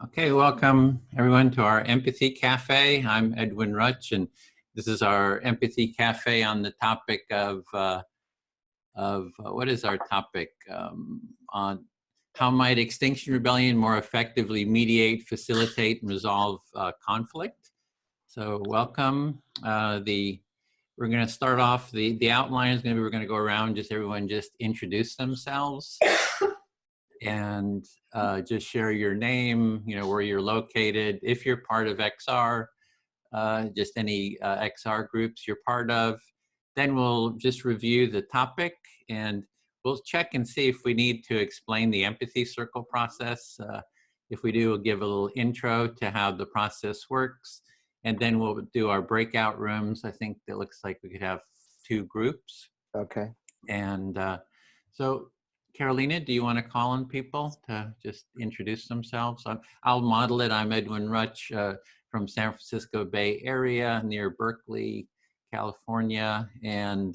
Okay, welcome everyone to our Empathy Cafe. I'm Edwin Rutch, and this is our Empathy Cafe on the topic of what is our topic? On how might Extinction Rebellion more effectively mediate, facilitate, and resolve conflict? So welcome. We're going to start off, the outline is going to be, we're going to go around, everyone just introduce themselves and just share your name, where you're located, if you're part of XR, just any XR groups you're part of. Then we'll just review the topic and we'll check and see if we need to explain the empathy circle process. If we do, we'll give a little intro to how the process works. And then we'll do our breakout rooms. I think it looks like we could have 2 groups. Okay. And so Carolina, do you want to call on people to just introduce themselves? I'll model it. I'm Edwin Rutch from San Francisco Bay Area near Berkeley, California. And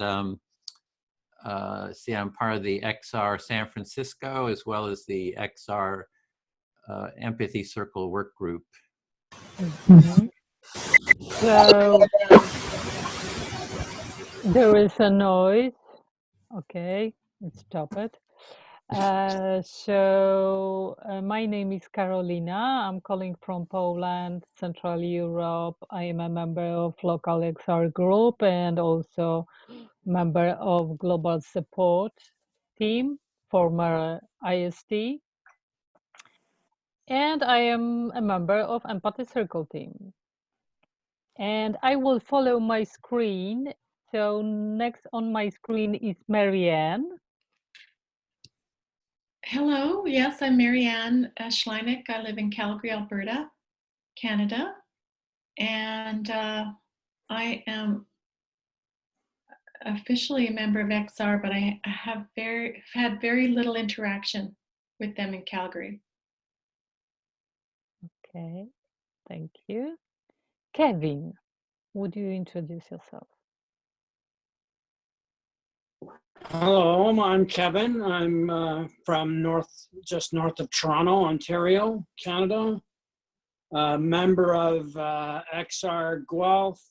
see, I'm part of the XR San Francisco as well as the XR Empathy Circle work group. Mm-hmm. So there is a noise. Okay, let's stop it. My name is Carolina. I'm calling from Poland, Central Europe. I am a member of local XR group and also member of global support team, former IST. And I am a member of Empathy Circle team. And I will follow my screen. So next on my screen is Marianne. Hello, yes, I'm Marianne Schleinick. I live in Calgary, Alberta, Canada, and I am officially a member of XR, but I have had very little interaction with them in Calgary. Okay, thank you. Kevin, would you introduce yourself? Hello, I'm Kevin. I'm from just north of Toronto, Ontario, Canada. Member of XR Guelph.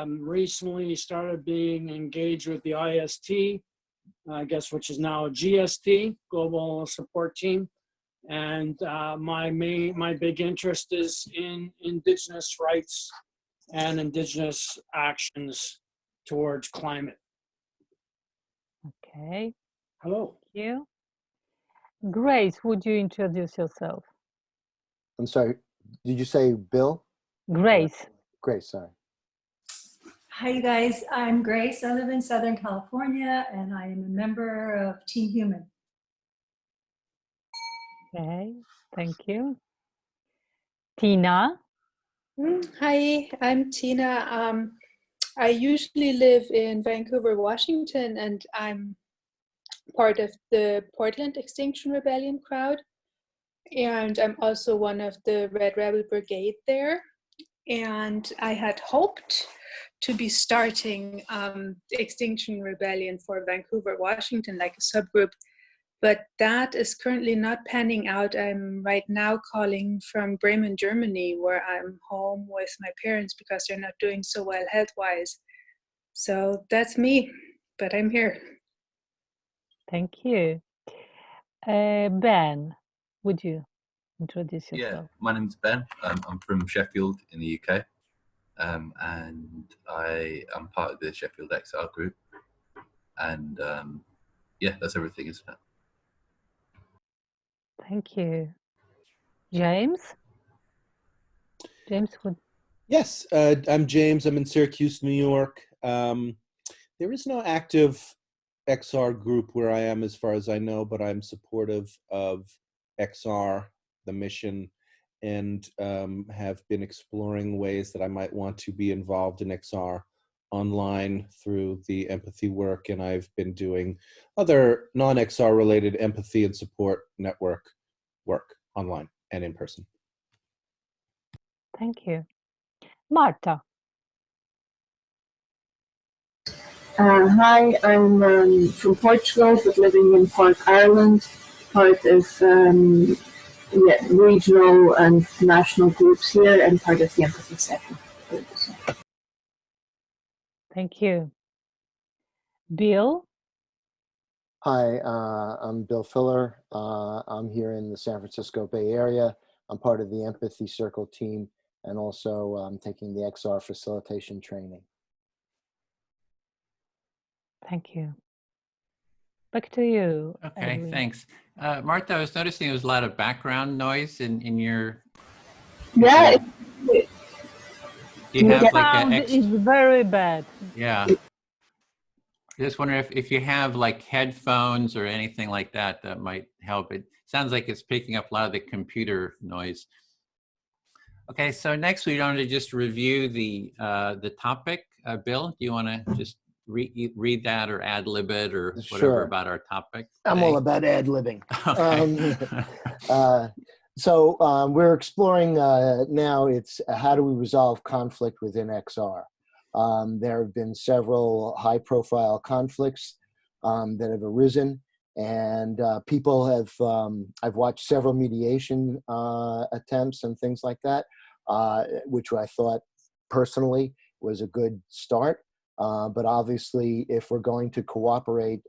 Recently started being engaged with the IST, I guess, which is now GST, Global Support Team. And my big interest is in Indigenous rights and Indigenous actions towards climate. Okay. Hello. Thank you. Grace, would you introduce yourself? I'm sorry, did you say Bill? Grace. Grace, sorry. Hi, you guys. I'm Grace. I live in Southern California, and I am a member of Team Human. Okay, thank you. Tina. Hi, I'm Tina. I usually live in Vancouver, Washington, and I'm part of the Portland Extinction Rebellion crowd. And I'm also one of the Red Rebel Brigade there. And I had hoped to be starting the Extinction Rebellion for Vancouver, Washington, like a subgroup, but that is currently not panning out. I'm right now calling from Bremen, Germany, where I'm home with my parents because they're not doing so well health-wise. So that's me, but I'm here. Thank you. Ben, would you introduce yourself? Yeah, my name's Ben. I'm from Sheffield in the UK, and I am part of the Sheffield XR group. And yeah, that's everything, isn't it? Thank you. James? James would. Yes, I'm James. I'm in Syracuse, New York. There is no active XR group where I am as far as I know, but I'm supportive of XR, the mission, and have been exploring ways that I might want to be involved in XR online through the empathy work, and I've been doing other non-XR related empathy and support network work online and in person. Thank you. Marta. Hi, I'm from Portugal, but living in Cork, Ireland, part of regional and national groups here and part of the empathy session. Thank you. Bill? Hi, I'm Bill Filler. I'm here in the San Francisco Bay Area. I'm part of the Empathy Circle team, and also I'm taking the XR facilitation training. Thank you. Back to you. Okay, Edwin. thanks. Martha, I was noticing there was a lot of background noise in your. Yeah. Do you have like Sound a is very bad. Yeah. Just wondering if you have like headphones or anything like that that might help. It sounds like it's picking up a lot of the computer noise. Okay, so next we wanted to just review the topic. Bill, do you want to just read that or ad-lib it or whatever Sure. about our topic today? I'm all about ad-libbing. Okay. So we're exploring now, it's how do we resolve conflict within XR? There have been several high-profile conflicts that have arisen, and people have, I've watched several mediation attempts and things like that, which I thought personally was a good start. But obviously, if we're going to cooperate,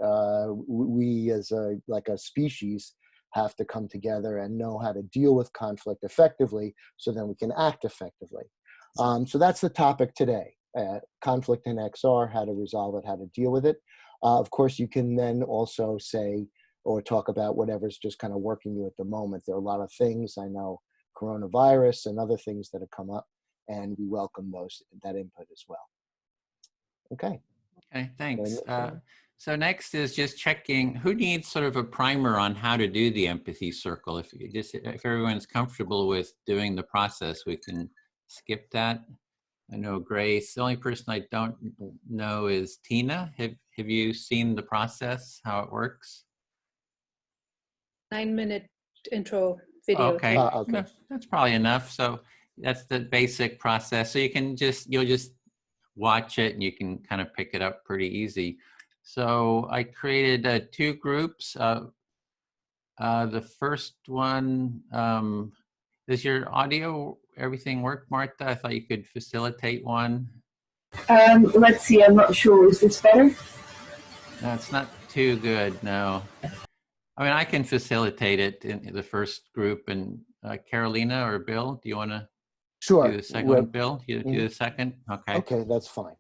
we as a species have to come together and know how to deal with conflict effectively so then we can act effectively. So that's the topic today, conflict in XR, how to resolve it, how to deal with it. Of course, you can then also say or talk about whatever's just kind of working you at the moment. There are a lot of things, I know, coronavirus and other things that have come up, and we welcome that input as well. Okay. Okay, thanks. So next is just checking who needs sort of a primer on how to do the empathy circle. If everyone's comfortable with doing the process, we can skip that. I know Grace. The only person I don't know is Tina. Have you seen the process, how it works? 9-minute intro video. Okay, okay. No, that's probably enough. So that's the basic process. So you'll just watch it and you can kind of pick it up pretty easy. So I created 2 groups. The first one, does your audio, everything work, Martha? I thought you could facilitate one. Let's see, I'm not sure. Is this better? No, it's not too good, no. I mean, I can facilitate it in the first group. And Carolina or Bill, do you want to Sure. do the second one? Bill, you do the second? Okay. Okay, that's fine.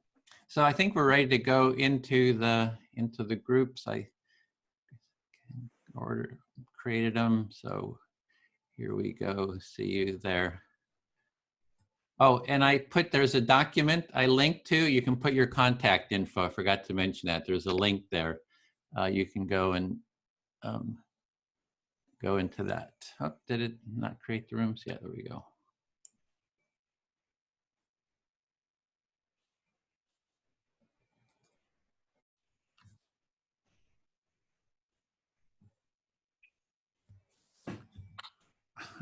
So I think we're ready to go into the groups. I created them. So here we go. See you there. Oh, and there's a document I linked to. You can put your contact info. I forgot to mention that. There's a link there. You can go and go into that. Oh, did it not create the rooms? Yeah, there we go.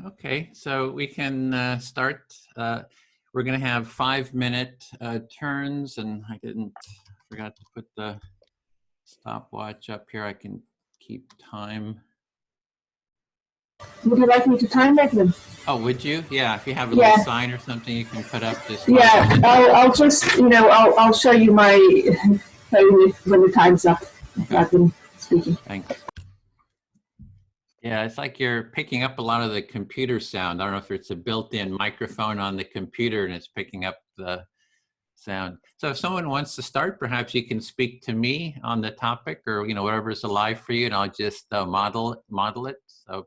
Okay, so we can start. We're going to have 5-minute turns, and forgot to put the stopwatch up here. I can keep time. Would you like me to time them? Oh, would you? Yeah, if you have a little sign or something you can put up this. Yeah, I'll just, I'll show you my when the time's up. Okay. I've been speaking. Thanks. Yeah, it's like you're picking up a lot of the computer sound. I don't know if it's a built-in microphone on the computer and it's picking up the sound. So if someone wants to start, perhaps you can speak to me on the topic or, whatever's alive for you, and I'll just model it. So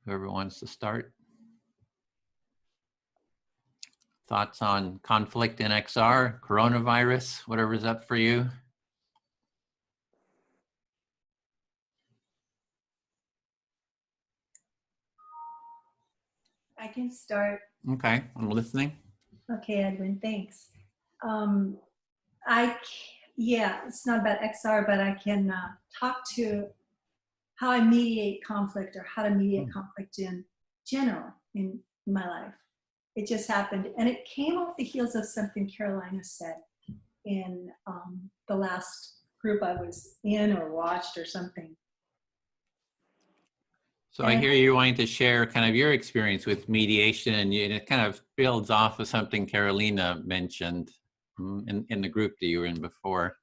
whoever wants to start. Thoughts on conflict in XR, coronavirus, whatever's up for you. I can start. Okay, I'm listening. Okay, Edwin, thanks. It's not about XR, but I can talk to how I mediate conflict or how to mediate conflict in general in my life. It just happened. And it came off the heels of something Carolina said in the last group I was in or watched or something. So I hear you wanting to share kind of your experience with mediation, and it kind of builds off of something Carolina mentioned in the group that you were in before.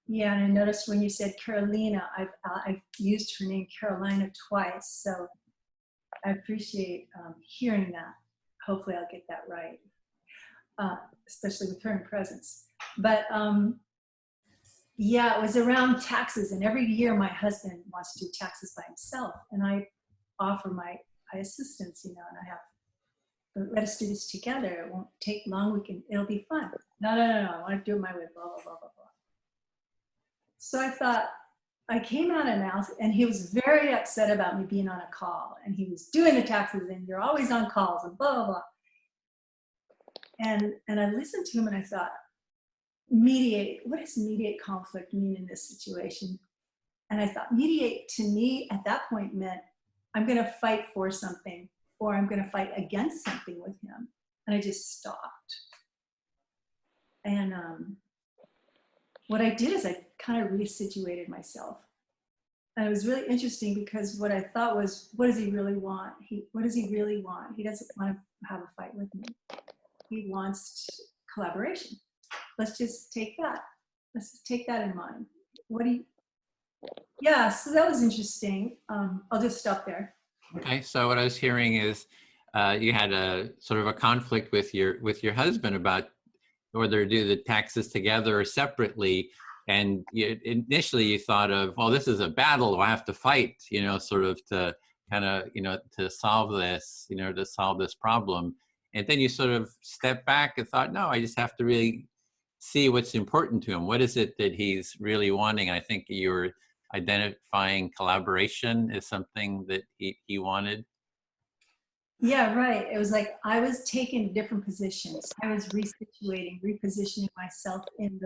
Yeah, and I noticed when you said Carolina, I've used her name Carolina twice, so I appreciate hearing that. Hopefully I'll get that right, especially with her in presence. But yeah, it was around taxes, and every year my husband wants to do taxes by himself, and I offer my assistance, you know, and I have, let us do this together. It won't take long. It'll be fun. No, I want to do it my way, blah, blah, blah, blah, blah. So I thought, I came out and he was very upset about me being on a call, and he was doing the taxes, and you're always on calls, and blah, blah, blah. And I listened to him, and I thought, mediate, what does mediate conflict mean in this situation? And I thought, mediate to me at that point meant I'm going to fight for something, or I'm going to fight against something with him. And I just stopped. And what I did is I kind of resituated myself. And it was really interesting because what I thought was, what does he really want? What does he really want? He doesn't want to have a fight with me. He wants collaboration. Let's just take that. Let's just take that in mind. Yeah, so that was interesting. I'll just stop there. Okay, so what I was hearing is you had a sort of a conflict with your husband about whether to do the taxes together or separately, and initially you thought of, well, this is a battle, I have to fight, you know, sort of to kind of, you know, to solve this, you know, to solve this problem. And then you sort of stepped back and thought, no, I just have to really see what's important to him. What is it that he's really wanting? I think you were identifying collaboration as something that he wanted. Yeah, right. It was like I was taking different positions. I was repositioning myself in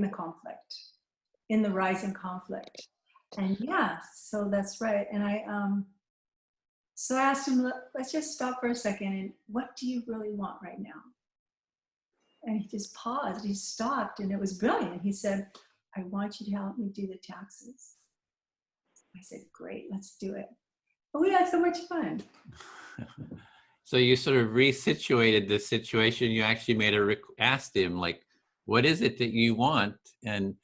the conflict, in the rising conflict. And yeah, so that's right. And so I asked him, let's just stop for a second. And what do you really want right now? And he just paused, he stopped, and it was brilliant. He said, I want you to help me do the taxes. I said, great, let's do it. But we had so much fun. So you sort of resituated the situation. You actually asked him, like, what is it that you want? And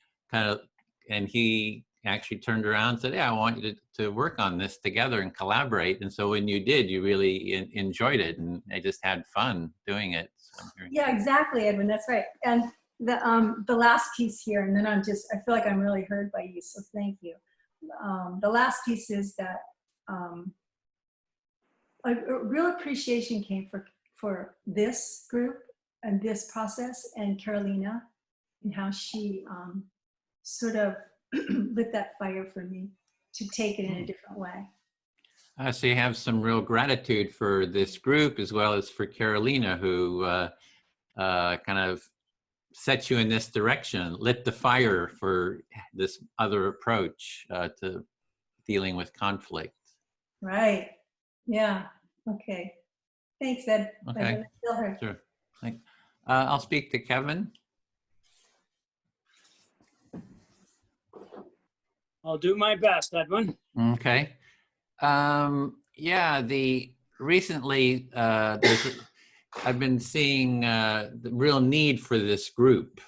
he actually turned around and said, yeah, I want you to work on this together and collaborate. And so when you did, you really enjoyed it, and I just had fun doing it. So yeah, exactly, Edwin, that's right. And the last piece here, and then I feel like I'm really heard by you, so thank you. The last piece is that a real appreciation came for this group and this process, and Carolina, and how she sort of lit that fire for me to take it in a different way. So you have some real gratitude for this group as well as for Carolina, who kind of set you in this direction, lit the fire for this other approach to dealing with conflict. Right. Yeah. Okay. Thanks, Ed. Okay. Sure. I'll speak to Kevin. I'll do my best, Edwin. Okay. Yeah, recently I've been seeing the real need for this group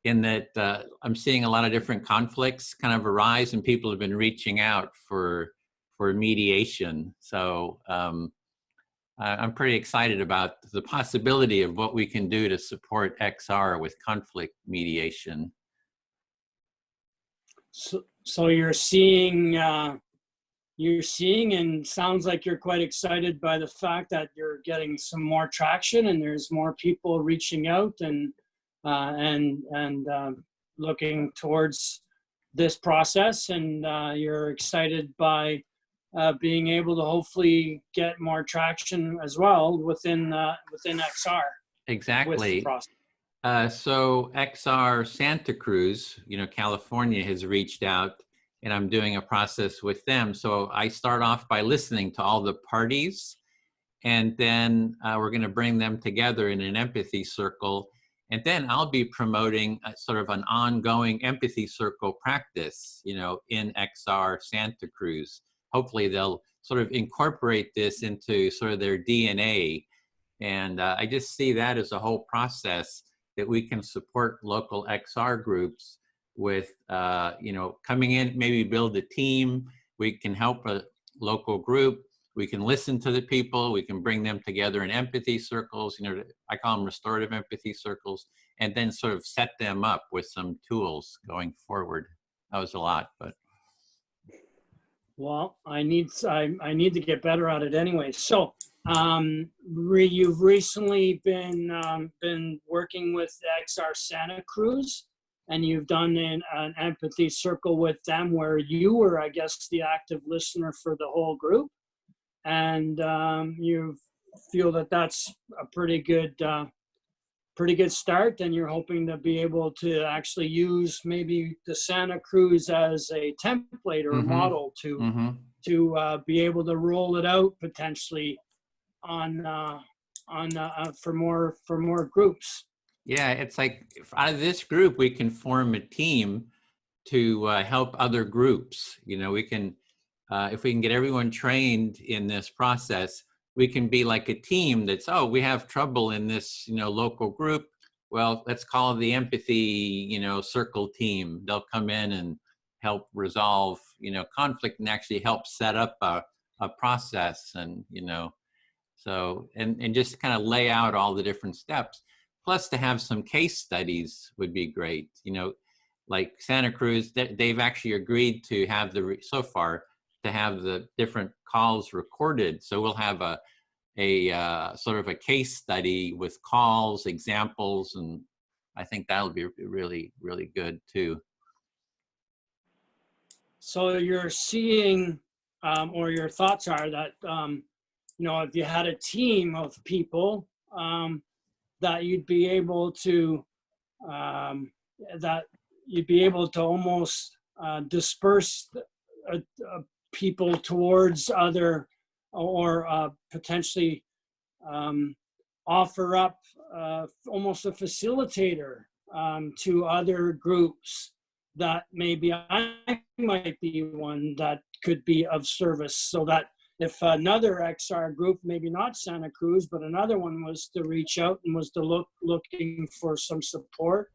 in that I'm seeing a lot of different conflicts kind of arise, and people have been reaching out for mediation. So I'm pretty excited about the possibility of what we can do to support XR with conflict mediation. So you're seeing, and sounds like you're quite excited by the fact that you're getting some more traction, and there's more people reaching out and looking towards this process, and you're excited by being able to hopefully get more traction as well within XR. Exactly. So XR Santa Cruz, California has reached out, and I'm doing a process with them. So I start off by listening to all the parties, and then we're going to bring them together in an empathy circle. And then I'll be promoting sort of an ongoing empathy circle practice, in XR Santa Cruz. hopefully they'll sort of incorporate this into sort of their DNA. And I just see that as a whole process that we can support local XR groups with, you know, coming in, maybe build a team. We can help a local group. We can listen to the people. We can bring them together in empathy circles. You know, I call them restorative empathy circles, and then sort of set them up with some tools going forward. That was a lot, but. Well, I need to get better at it anyway. So, you've recently been working with XR Santa Cruz, and you've done an empathy circle with them where you were, I guess, the active listener for the whole group, and you feel that that's a pretty good start, and you're hoping to be able to actually use maybe the Santa Cruz as a template or a model to be able to roll it out potentially on for more groups. Yeah, it's like out of this group, we can form a team to help other groups. You know, we can, if we can get everyone trained in this process, we can be like a team that's, oh, we have trouble in this, you know, local group. Well, let's call the empathy, you know, circle team. They'll come in and help resolve, you know, conflict and actually help set up a process, and, you know, so, and just kind of lay out all the different steps. Plus, to have some case studies would be great. You know, like Santa Cruz, they've actually agreed to have so far to have the different calls recorded. So we'll have a sort of a case study with calls, examples, and I think that'll be really, really good too. So you're seeing, or your thoughts are that, you know, if you had a team of people, that you'd be able to almost disperse people towards other, or potentially offer up almost a facilitator to other groups, that maybe I might be one that could be of service, so that if another XR group, maybe not Santa Cruz, but another one was to reach out and was to looking for some support,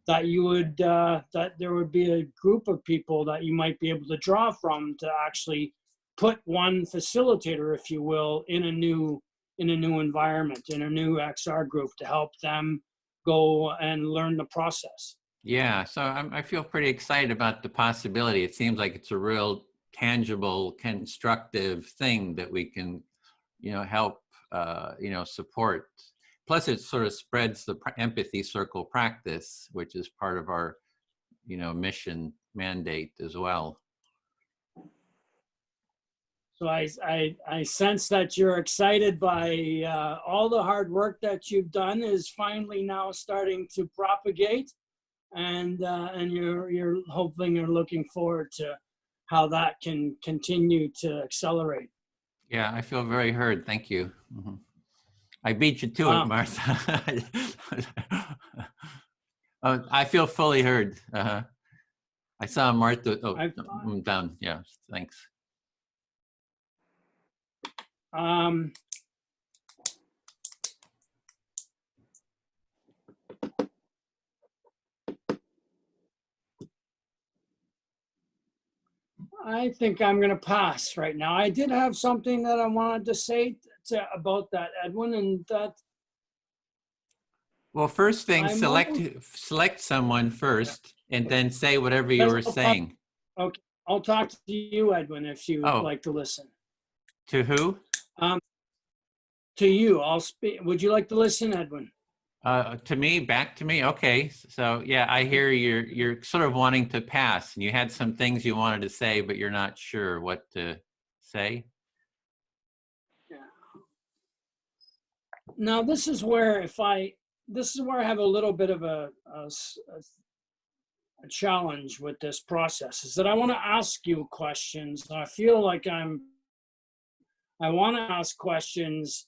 that you would that there would be a group of people that you might be able to draw from to actually put one facilitator, if you will, in a new environment, in a new XR group, to help them go and learn the process. Yeah, so I feel pretty excited about the possibility. It seems like it's a real tangible, constructive thing that we can, you know, help, you know, support. Plus, it sort of spreads the empathy circle practice, which is part of our, you know, mission mandate as well. So I sense that you're excited by all the hard work that you've done is finally now starting to propagate, and you're hoping, you're looking forward to how that can continue to accelerate. Yeah, I feel very heard. Thank you. I beat you to it, Martha. I feel fully heard. I saw Martha. Oh, I'm down. Yeah, thanks. I think I'm going to pass right now. I did have something that I wanted to say about that, Edwin, and that. Well, first thing, select someone first, and then say whatever you were saying. Okay, I'll talk to you, Edwin, if you would like to listen. To who? To you. I'll speak. Would you like to listen, Edwin? To me, back to me. Okay, so yeah, I hear you're sort of wanting to pass, and you had some things you wanted to say, but you're not sure what to say. Yeah. Now this is where I have a little bit of a challenge with this process, is that I want to ask you questions. I feel like I want to ask questions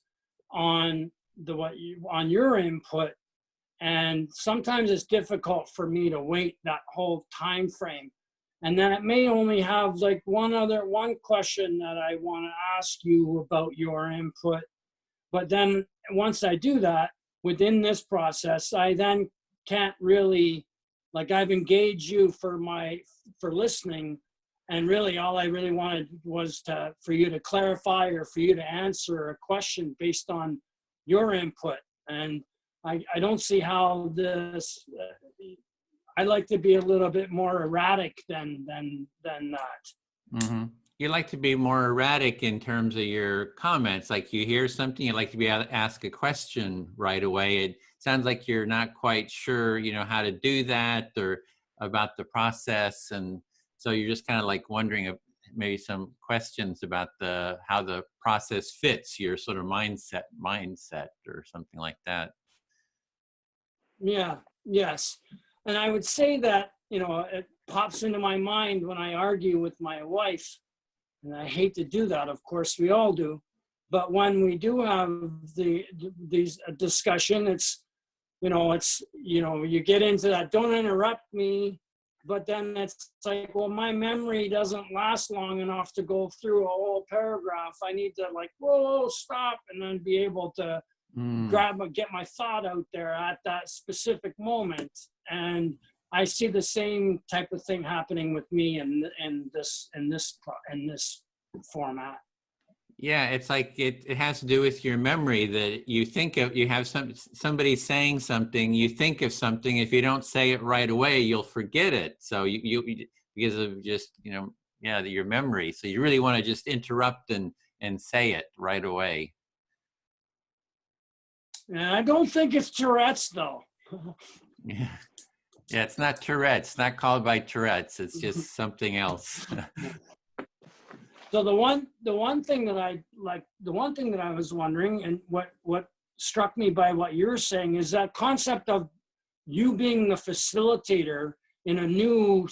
on your input, and sometimes it's difficult for me to wait that whole time frame. And then it may only have like one question that I want to ask you about your input. But then once I do that within this process, I then can't really, like, I've engaged you for listening. And really all I really wanted was for you to clarify or for you to answer a question based on your input. And I don't see how this, I like to be a little bit more erratic than that. Mm-hmm. You like to be more erratic in terms of your comments. Like you hear something, you like to be able to ask a question right away. It sounds like you're not quite sure, you know, how to do that or about the process. And so you're just kind of like wondering if maybe some questions about how the process fits your sort of mindset or something like that. Yeah, yes. And I would say that, you know, it pops into my mind when I argue with my wife, and I hate to do that, of course, we all do. But when we do have these discussion, it's, you get into that, don't interrupt me. But then it's like, well, my memory doesn't last long enough to go through a whole paragraph. I need to like, whoa, stop, and then be able to get my thought out there at that specific moment. And I see the same type of thing happening with me in this format. Yeah, it's like it has to do with your memory that you think of, you have somebody saying something, you think of something, if you don't say it right away, you'll forget it. So you because of just, your memory. So you really want to just interrupt and say it right away. And I don't think it's Tourette's though. Yeah. Yeah, it's not Tourette's. It's not called by Tourette's. It's just something else. So the one thing that I was wondering, and what struck me by what you're saying, is that concept of you being the facilitator in a new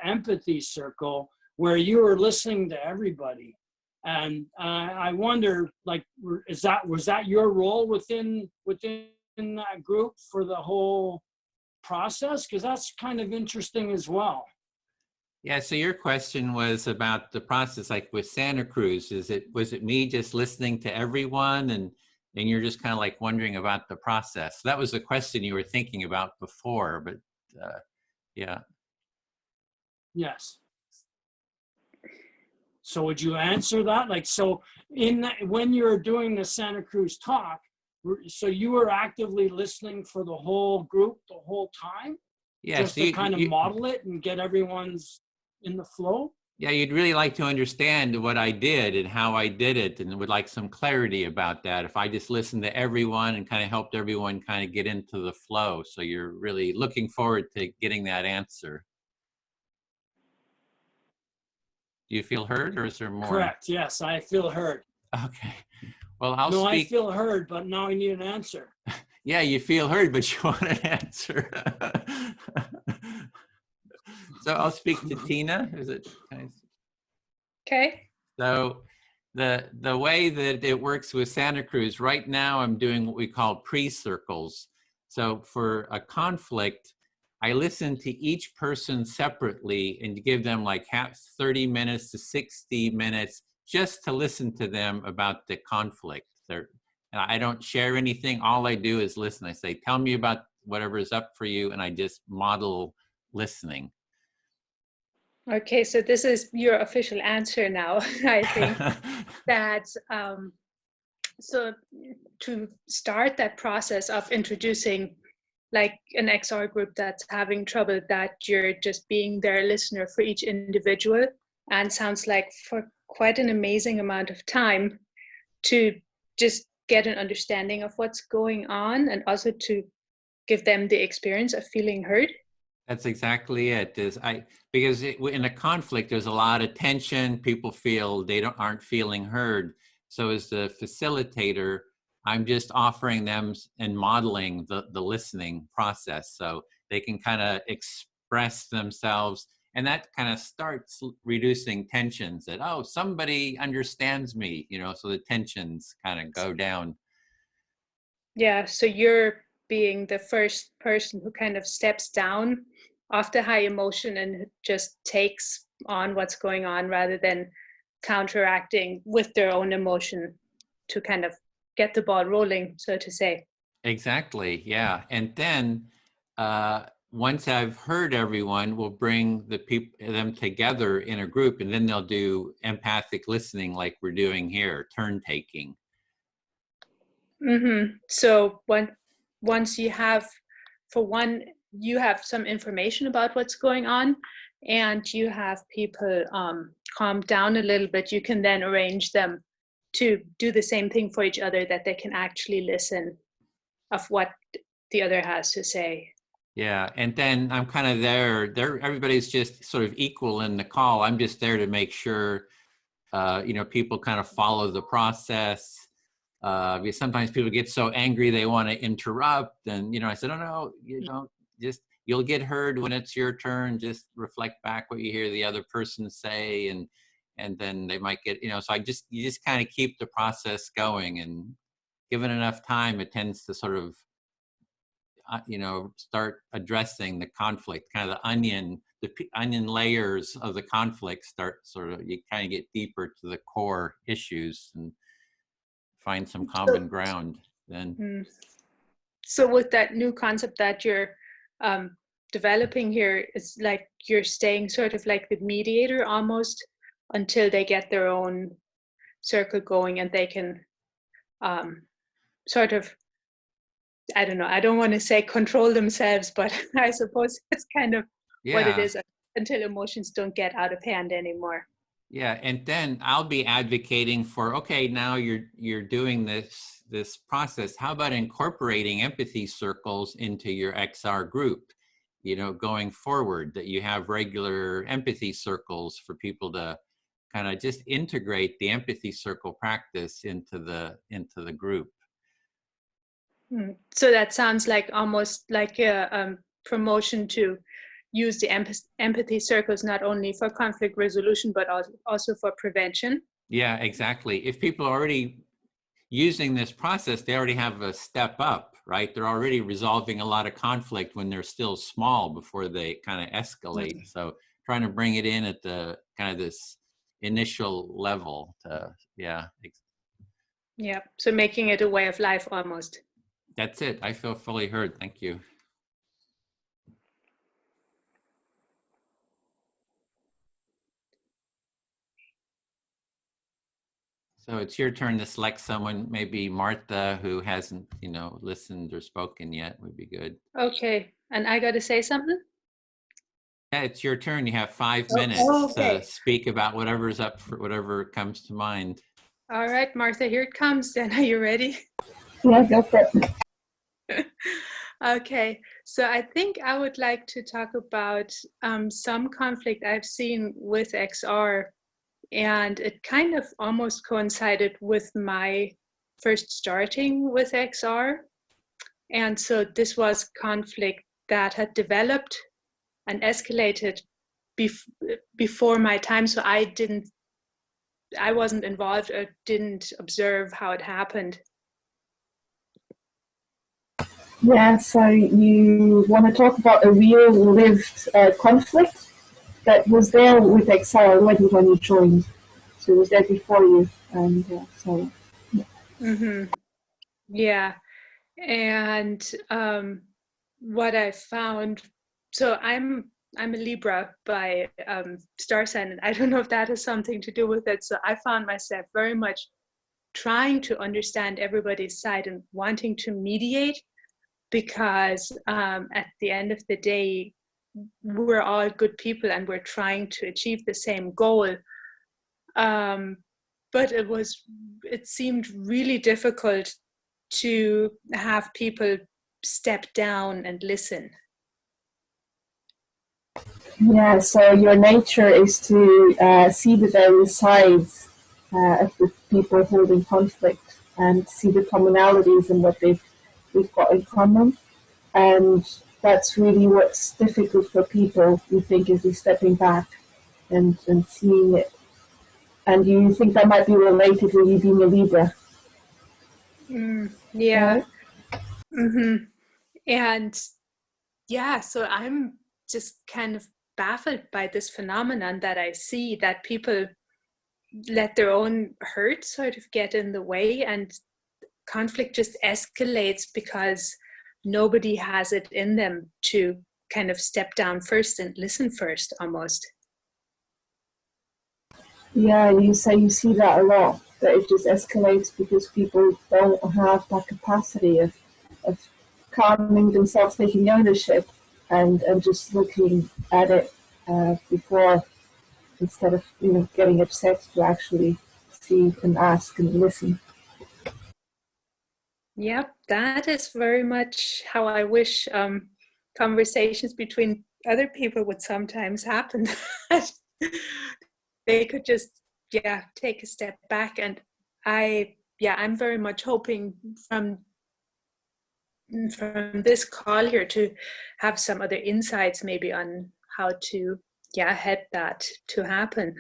empathy circle where you are listening to everybody. And I wonder, like, was that your role within that group for the whole process? Because that's kind of interesting as well. Yeah, so your question was about the process, like with Santa Cruz. Was it me just listening to everyone, and you're just kind of like wondering about the process? That was the question you were thinking about before, but yeah. Yes. So would you answer that? Like, so when you're doing the Santa Cruz talk, so you were actively listening for the whole group the whole time? Yeah, just so to kind of model it and get everyone's in the flow? Yeah, you'd really like to understand what I did and how I did it, and would like some clarity about that. If I just listened to everyone and kind of helped everyone kind of get into the flow. So you're really looking forward to getting that answer. Do you feel heard, or is there more? Correct. Yes, I feel heard. Okay. Well, I'll speak. I feel heard, but now I need an answer. Yeah, you feel heard, but you want an answer. So I'll speak to Tina. Is it? Okay. So the way that it works with Santa Cruz, right now I'm doing what we call pre-circles. So for a conflict, I listen to each person separately and give them like 30 minutes to 60 minutes just to listen to them about the conflict. I don't share anything. All I do is listen. I say, tell me about whatever is up for you, and I just model listening. Okay, so this is your official answer now. I think that so to start that process of introducing like an XR group that's having trouble, that you're just being their listener for each individual, and sounds like for quite an amazing amount of time to just get an understanding of what's going on, and also to give them the experience of feeling heard. That's exactly it. Because in a conflict, there's a lot of tension. People feel they aren't feeling heard. So as the facilitator, I'm just offering them and modeling the listening process, so they can kind of express themselves, and that kind of starts reducing tensions. That, oh, somebody understands me, so the tensions kind of go down. Yeah. So you're being the first person who kind of steps down of the high emotion and just takes on what's going on rather than counteracting with their own emotion to kind of get the ball rolling, so to say. Exactly. Yeah. And then once I've heard everyone, we'll bring them together in a group, and then they'll do empathic listening like we're doing here, turn taking. Mm-hmm. So once you have, for one, you have some information about what's going on, and you have people calm down a little bit, you can then arrange them to do the same thing for each other, that they can actually listen of what the other has to say. Yeah, and then I'm kind of there. Everybody's just sort of equal in the call. I'm just there to make sure, people kind of follow the process. Because sometimes people get so angry they want to interrupt, and I said, "Oh no, just you'll get heard when it's your turn. Just reflect back what you hear the other person say, and then they might get, So you just kind of keep the process going, and given enough time, it tends to sort of start addressing the conflict, kind of the onion layers of the conflict start sort of, you kind of get deeper to the core issues and find some common ground then. So with that new concept that you're developing here, it's like you're staying sort of like the mediator almost until they get their own circle going and they can sort of, I don't know, I don't want to say control themselves, but I suppose it's kind of what it is, until emotions don't get out of hand anymore. Yeah, and then I'll be advocating for, okay, now you're doing this process. How about incorporating empathy circles into your XR group? Going forward, that you have regular empathy circles for people to kind of just integrate the empathy circle practice into the group. So that sounds like almost like a promotion to use the empathy circles not only for conflict resolution but also for prevention. Yeah, exactly. If people are already using this process, they already have a step up, right? They're already resolving a lot of conflict when they're still small before they kind of escalate. So trying to bring it in at the kind of this initial level to, yeah. So making it a way of life almost. That's it. I feel fully heard. Thank you. So it's your turn to select someone, maybe Martha, who hasn't, listened or spoken yet, would be good. Okay, and I got to say something? Yeah, it's your turn. You have 5 minutes to speak about whatever's up for whatever comes to mind. All right, Martha, here it comes then. Are you ready? Yeah, go for it. Okay, so I think I would like to talk about some conflict I've seen with XR, and it kind of almost coincided with my first starting with XR. And so this was conflict that had developed and escalated before my time, so I wasn't involved or didn't observe how it happened. Yeah, so you want to talk about a real lived conflict that was there with XR already when you joined. So it was there before you, and so. Yeah. Yeah, and what I found, so I'm a Libra by star sign, and I don't know if that has something to do with it. So I found myself very much trying to understand everybody's side and wanting to mediate, because at the end of the day, we're all good people and we're trying to achieve the same goal. But it seemed really difficult to have people step down and listen. Yeah, so your nature is to see the various sides of the people holding conflict and see the commonalities and what we've got in common. And that's really what's difficult for people, you think, is stepping back and seeing it. And you think that might be related with you being a Libra. Yeah. Right? Mm-hmm. And yeah, so I'm just kind of baffled by this phenomenon that I see, that people let their own hurt sort of get in the way, and conflict just escalates because nobody has it in them to kind of step down first and listen first, almost. Yeah, you say you see that a lot, that it just escalates because people don't have that capacity of calming themselves, taking ownership, and just looking at it before, instead of getting upset, to actually see and ask and listen. Yep, that is very much how I wish conversations between other people would sometimes happen. They could just, take a step back. And I'm very much hoping from this call here to have some other insights maybe on how to, help that to happen.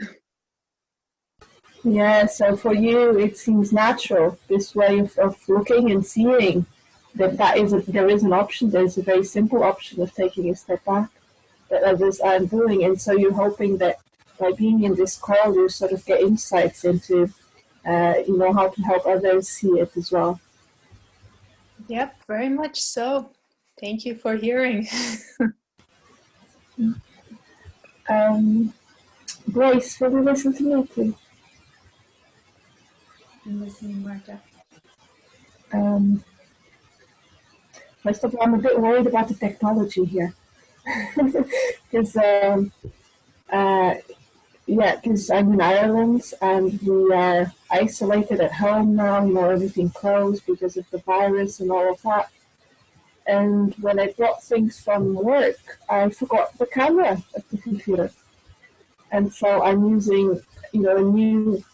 Yeah, so for you, it seems natural, this way of looking and seeing that there is an option. There's a very simple option of taking a step back that others aren't doing. And so you're hoping that by being in this call, you sort of get insights into, how to help others see it as well. Yep, very much so. Thank you for hearing. Grace, will you listen to me, please? I'm listening, Marta. First of all, I'm a bit worried about the technology here. Because I'm in Ireland and we are isolated at home now, everything closed because of the virus and all of that. And when I brought things from work, I forgot the camera of the computer. And so I'm using, a new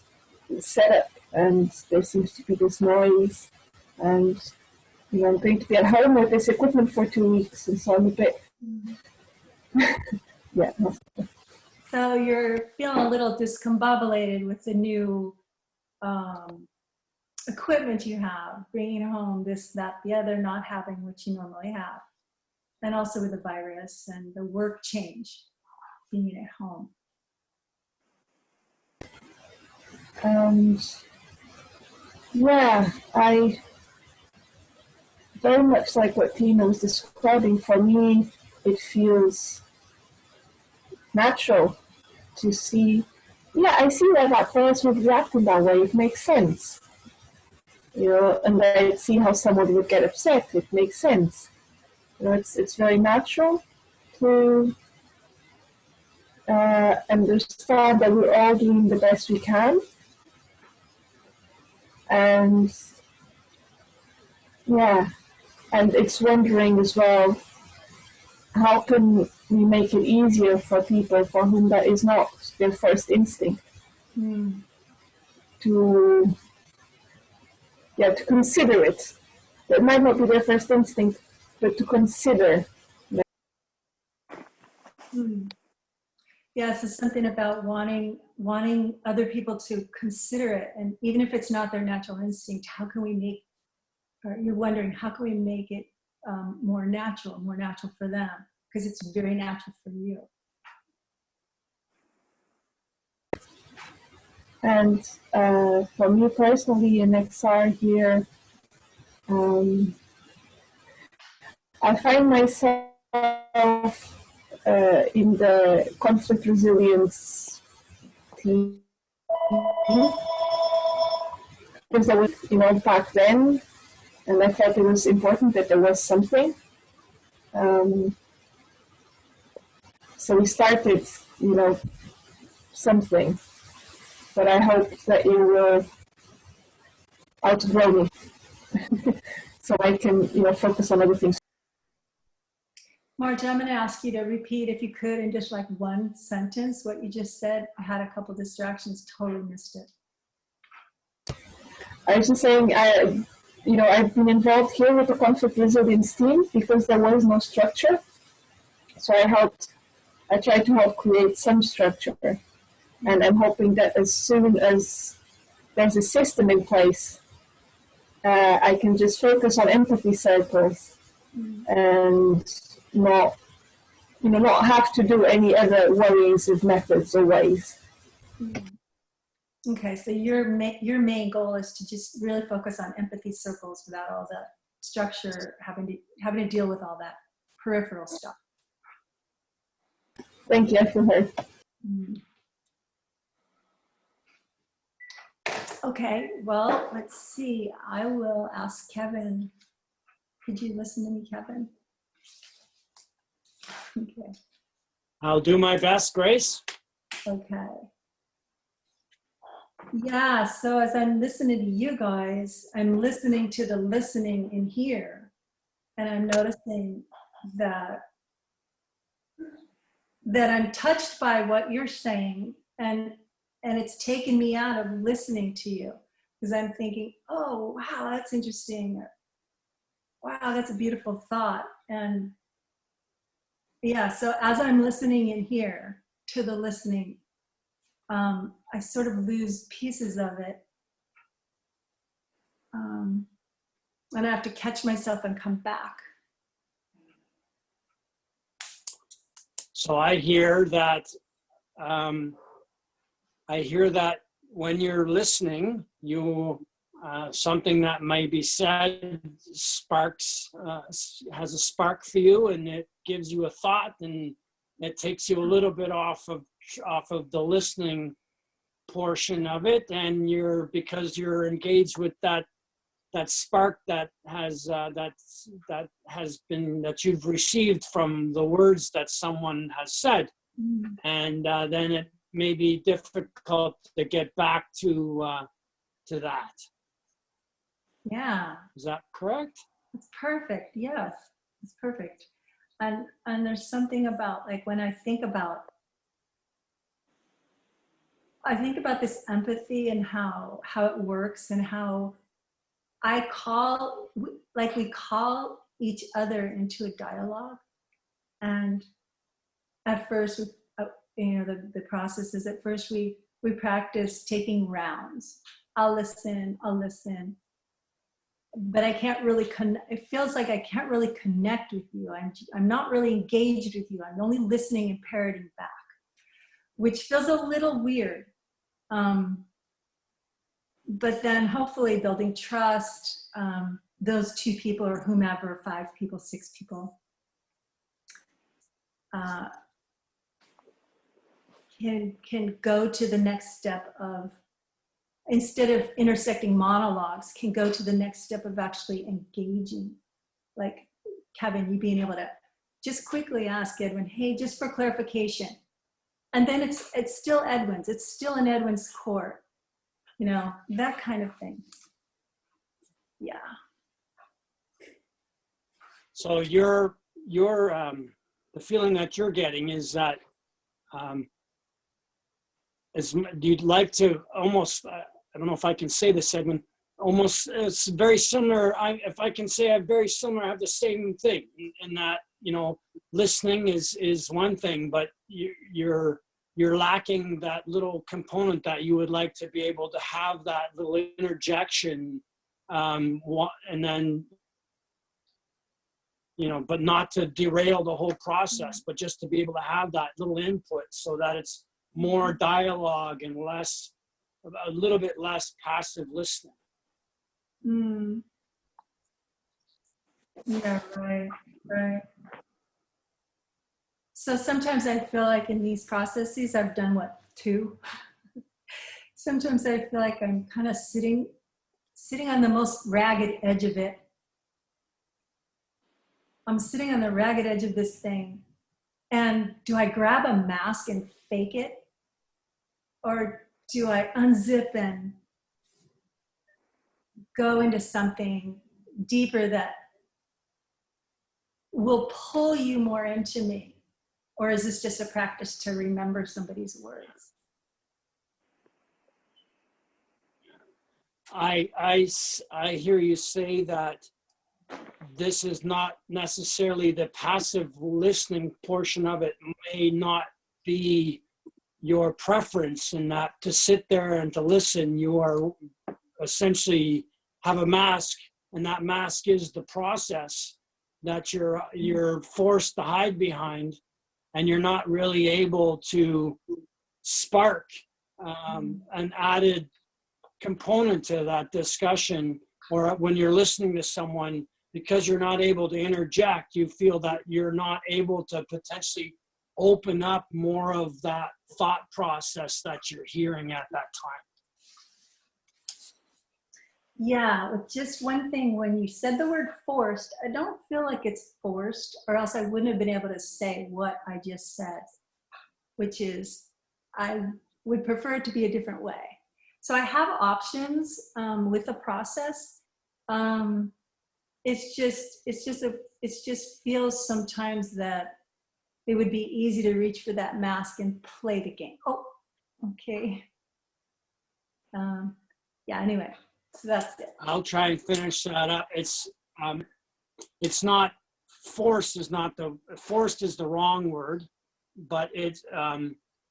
setup, and there seems to be this noise. And, I'm going to be at home with this equipment for 2 weeks, and so I'm a bit, So you're feeling a little discombobulated with the new equipment you have, bringing home this, that, the other, not having what you normally have. And also with the virus and the work change, being at home. I very much like what Tina was describing. For me, it feels natural to see. Yeah, I see that person would react in that way. It makes sense. And I see how someone would get upset. It makes sense. It's very natural to understand that we're all doing the best we can. And it's wondering as well, how can we make it easier for people for whom that is not their first instinct? To consider it. That might not be their first instinct, but to consider. Yes, it's something about wanting other people to consider it, and even if it's not their natural instinct, you're wondering how can we make it more natural for them, because it's very natural for you. And for me personally in XR here, I find myself in the conflict resilience team, because there was, back then, and I felt it was important that there was something. So we started, something, but I hope that you will outgrow me, so I can, focus on other things. Marta, I'm going to ask you to repeat, if you could, in just like one sentence, what you just said. I had a couple distractions, totally missed it. I was just saying, I've been involved here with the conflict resilience team because there was no structure. So I tried to help create some structure. And I'm hoping that as soon as there's a system in place, I can just focus on empathy circles and not not have to do any other ways of methods or ways. Okay, so your main goal is to just really focus on empathy circles without all the structure, having to deal with all that peripheral stuff. Thank you for her. Okay, well, let's see. I will ask Kevin. Could you listen to me, Kevin? Okay. I'll do my best, Grace. Okay. Yeah, so as I'm listening to you guys, I'm listening to the listening in here, and I'm noticing that I'm touched by what you're saying, and it's taken me out of listening to you, because I'm thinking, oh, wow, that's interesting. Wow, that's a beautiful thought. And yeah, so as I'm listening in here to the listening, I sort of lose pieces of it. And I have to catch myself and come back. So I hear that when you're listening, something that may be said has a spark for you, and it gives you a thought, and it takes you a little bit off of the listening portion of it, and because you're engaged with that spark that you've received from the words that someone has said, and then it may be difficult to get back to that. Yeah. Is that correct? It's perfect. Yes, it's perfect. And there's something about, like, when I think about this empathy and how it works, and how we call each other into a dialogue. And at first, the process is, at first we practice taking rounds. I'll listen, but I can't really it feels like I can't really connect with you. I'm not really engaged with you. I'm only listening and parroting back, which feels a little weird. But then hopefully building trust, those 2 people or whomever, 5 people, 6 people, can go to the next step of, instead of intersecting monologues, can go to the next step of actually engaging. Like, Kevin, you being able to just quickly ask Edwin, hey, just for clarification. And then it's still Edwin's. It's still in Edwin's court. That kind of thing. Yeah. So the feeling that you're getting is that you'd like to almost, I don't know if I can say this, Edwin, almost, it's very similar. If I can say I'm very similar, I have the same thing, in that, listening is one thing, but you're lacking that little component that you would like to be able to have, that little interjection, and then, but not to derail the whole process, but just to be able to have that little input, so that it's more dialogue and a little bit less passive listening. Yeah, right. So sometimes I feel like in these processes, I've done 2? Sometimes I feel like I'm kind of sitting on the most ragged edge of it. I'm sitting on the ragged edge of this thing. And do I grab a mask and fake it? Or do I unzip and go into something deeper that will pull you more into me? Or is this just a practice to remember somebody's words? I hear you say that this is not necessarily the passive listening portion of it, may not be your preference, in that to sit there and to listen, you are essentially have a mask, and that mask is the process that you're forced to hide behind, and you're not really able to spark an added component to that discussion, or when you're listening to someone, because you're not able to interject, you feel that you're not able to potentially open up more of that thought process that you're hearing at that time. Yeah, with just one thing, when you said the word forced, I don't feel like it's forced, or else I wouldn't have been able to say what I just said, which is I would prefer it to be a different way. So I have options with the process. It just feels sometimes that it would be easy to reach for that mask and play the game. Oh, okay. Yeah, anyway, so that's it. I'll try and finish that up. It's not, forced is the wrong word, but it's,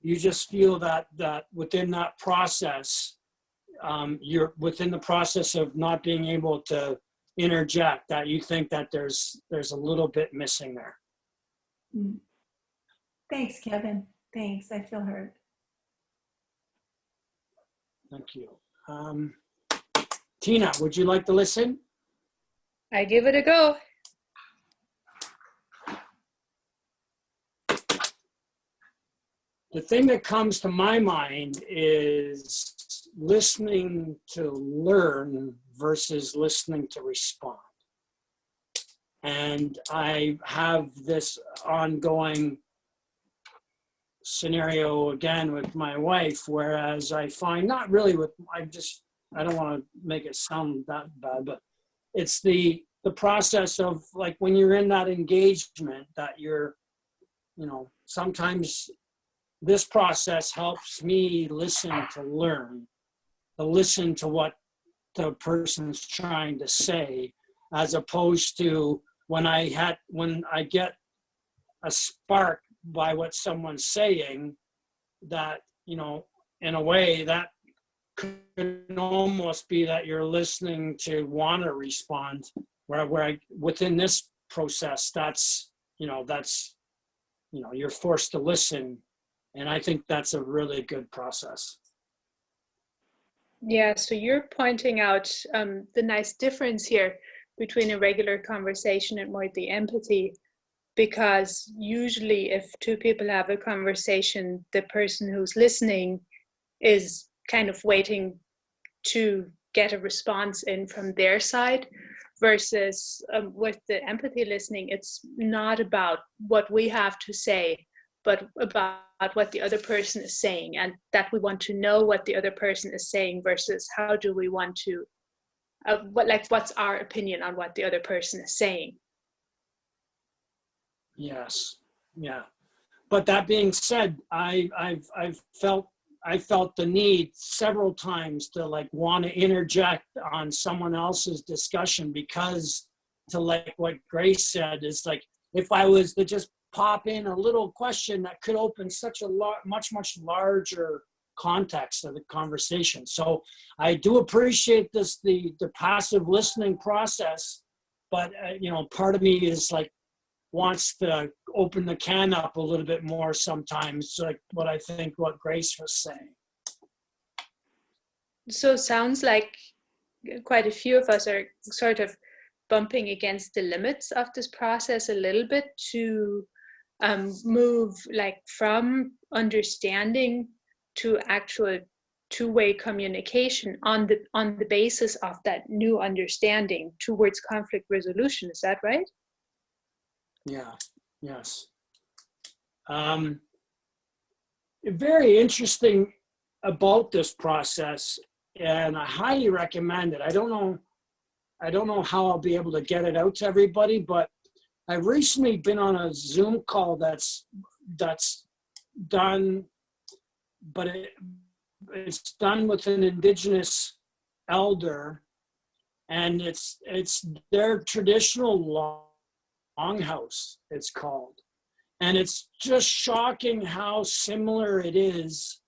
you just feel that within that process, you're within the process of not being able to interject, that you think that there's a little bit missing there. Thanks, Kevin. Thanks, I feel heard. Thank you. Tina, would you like to listen? I give it a go. The thing that comes to my mind is listening to learn versus listening to respond. And I have this ongoing scenario again with my wife, whereas I find, not really with, I don't want to make it sound that bad, but it's the process of, like, when you're in that engagement, that you're, sometimes this process helps me listen to learn, to listen to what the person's trying to say, as opposed to when I get a spark by what someone's saying, that, in a way that could almost be that you're listening to want to respond, where within this process, that's you're forced to listen. And I think that's a really good process. Yeah, so you're pointing out the nice difference here between a regular conversation and more the empathy, because usually if two people have a conversation, the person who's listening is kind of waiting to get a response in from their side, versus with the empathy listening, it's not about what we have to say, but about what the other person is saying, and that we want to know what the other person is saying versus how do we want to, what's our opinion on what the other person is saying. Yes, yeah. But that being said, I've felt the need several times to want to interject on someone else's discussion, because, to like what Grace said, is like, if I was to just pop in a little question, that could open such a much larger context of the conversation. So I do appreciate the passive listening process, but part of me is wants to open the can up a little bit more sometimes, like what Grace was saying. So it sounds like quite a few of us are sort of bumping against the limits of this process a little bit, to move from understanding to actual two-way communication on the basis of that new understanding towards conflict resolution. Is that right? Yeah, yes. Very interesting about this process, and I highly recommend it. I don't know how I'll be able to get it out to everybody, but I've recently been on a Zoom call that's done, but it's done with an Indigenous elder, and it's their traditional longhouse, it's called. And it's just shocking how similar it is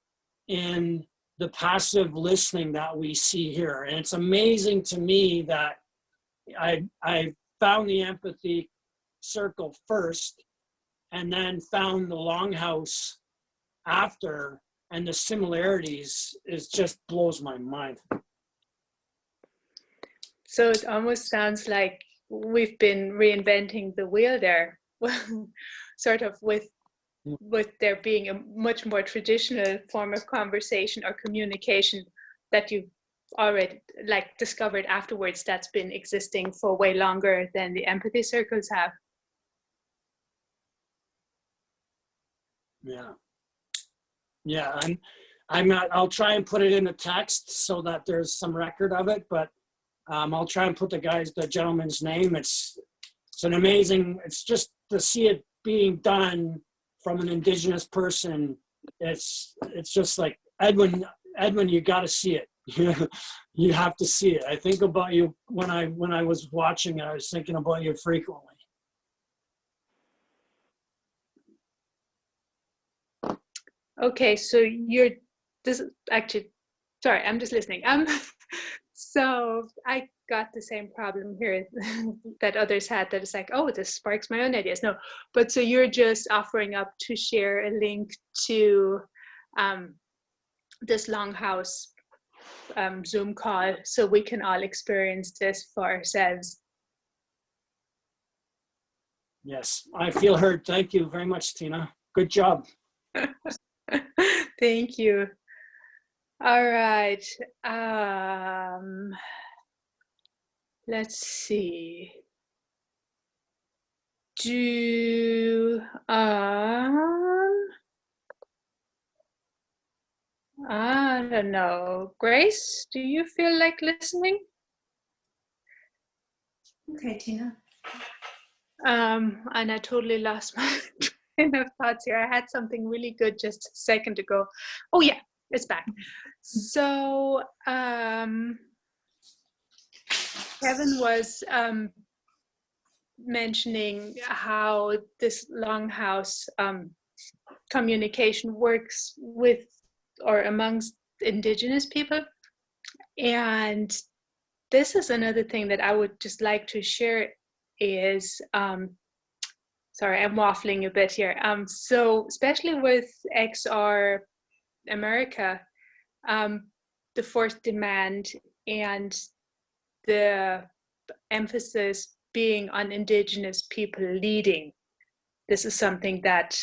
in the passive listening that we see here. And it's amazing to me that I found the empathy circle first, and then found the Longhouse after, and the similarities is just blows my mind. So it almost sounds like we've been reinventing the wheel there, sort of with there being a much more traditional form of conversation or communication that you've already like discovered afterwards that's been existing for way longer than the empathy circles have. Yeah, I'll try and put it in the text so that there's some record of it, but I'll try and put the gentleman's name. It's an amazing, it's just to see it being done from an Indigenous person. It's just like, Edwin, you got to see it. You have to see it. I think about you when I was watching it, I was thinking about you frequently. Okay, so sorry, I'm just listening. So I got the same problem here that others had, that it's like, oh, this sparks my own ideas. No, but so you're just offering up to share a link to this Longhouse Zoom call so we can all experience this for ourselves. Yes, I feel heard. Thank you very much, Tina. Good job. Thank you. All right. Let's see. I don't know. Grace, do you feel like listening? Okay, Tina. And I totally lost my train of thoughts here. I had something really good just a second ago. Oh yeah, it's back. So Kevin was mentioning how this Longhouse communication works with or amongst Indigenous people. And this is another thing that I would just like to share is, sorry, I'm waffling a bit here. So especially with XR America, the fourth demand and the emphasis being on Indigenous people leading. This is something that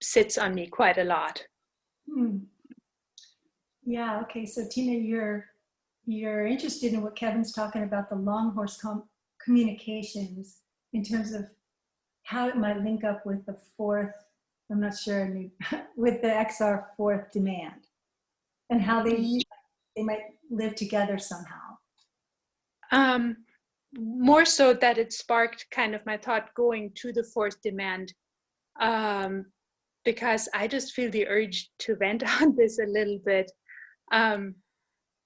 sits on me quite a lot. Yeah, okay, so Tina, you're interested in what Kevin's talking about, the Longhorse communications in terms of how it might link up with the fourth, I'm not sure, with the XR fourth demand, and how they might live together somehow. More so that it sparked kind of my thought going to the fourth demand, because I just feel the urge to vent on this a little bit,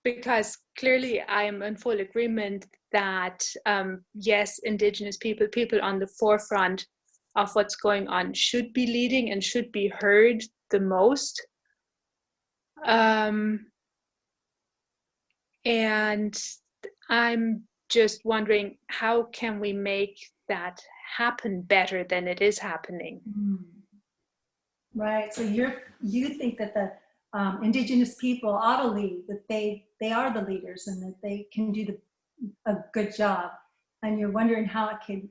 because clearly I am in full agreement that yes, Indigenous people on the forefront of what's going on should be leading and should be heard the most. And I'm just wondering, how can we make that happen better than it is happening? Right, so you think that the Indigenous people ought to lead, that they are the leaders and that they can do a good job, and you're wondering how you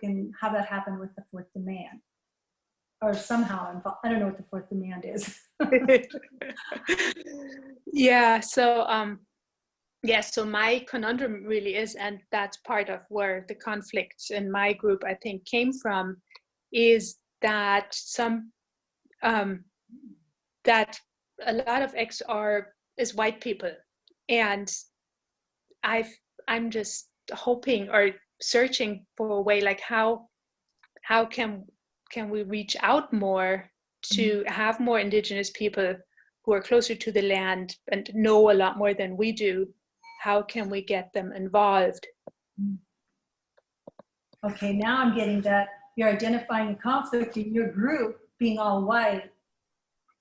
can have that happen with the fourth demand, or somehow involved. I don't know what the fourth demand is. Yeah, so so my conundrum really is, and that's part of where the conflict in my group I think came from, is that that a lot of XR is white people, and I'm just hoping or searching for a way, like how can we reach out more to have more Indigenous people who are closer to the land and know a lot more than we do. How can we get them involved? Okay, now I'm getting that you're identifying a conflict in your group being all white.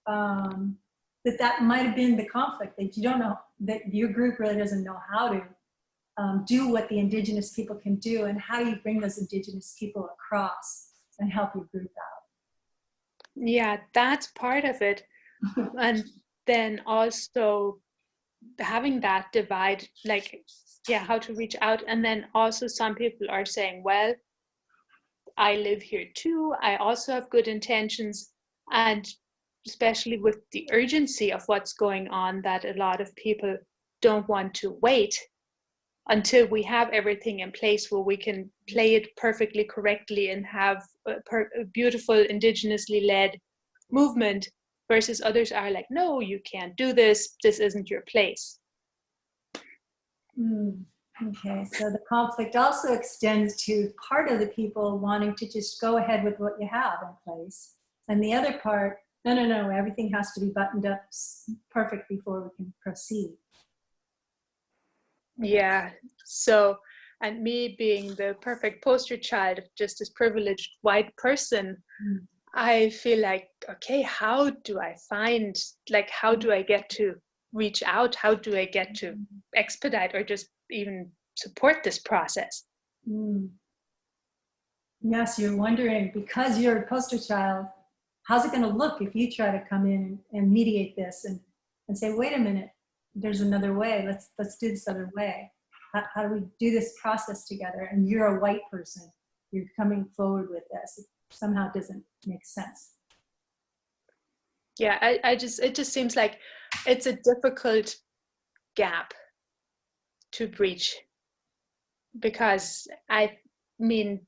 That might have been the conflict, that you don't know, that your group really doesn't know how to do what the Indigenous people can do, and how do you bring those Indigenous people across and help your group out. Yeah, that's part of it. And then also having that divide, like, yeah, how to reach out. And then also some people are saying, well, I live here too. I also have good intentions. And especially with the urgency of what's going on, that a lot of people don't want to wait until we have everything in place where we can play it perfectly correctly and have a beautiful indigenously led movement, versus others are like, no, you can't do this. This isn't your place. Okay, so the conflict also extends to part of the people wanting to just go ahead with what you have in place. And the other part, no, everything has to be buttoned up perfect before we can proceed. Yeah, so, and me being the perfect poster child of just this privileged white person, I feel like, okay, how do I find, like, how do I get to reach out? How do I get to expedite or just even support this process? Yes, you're wondering, because you're a poster child, how's it going to look if you try to come in and mediate this and say, wait a minute, there's another way. Let's do this other way. How do we do this process together? And you're a white person. You're coming forward with this. It somehow doesn't make sense. Yeah, it just seems like it's a difficult gap to breach, because I mean,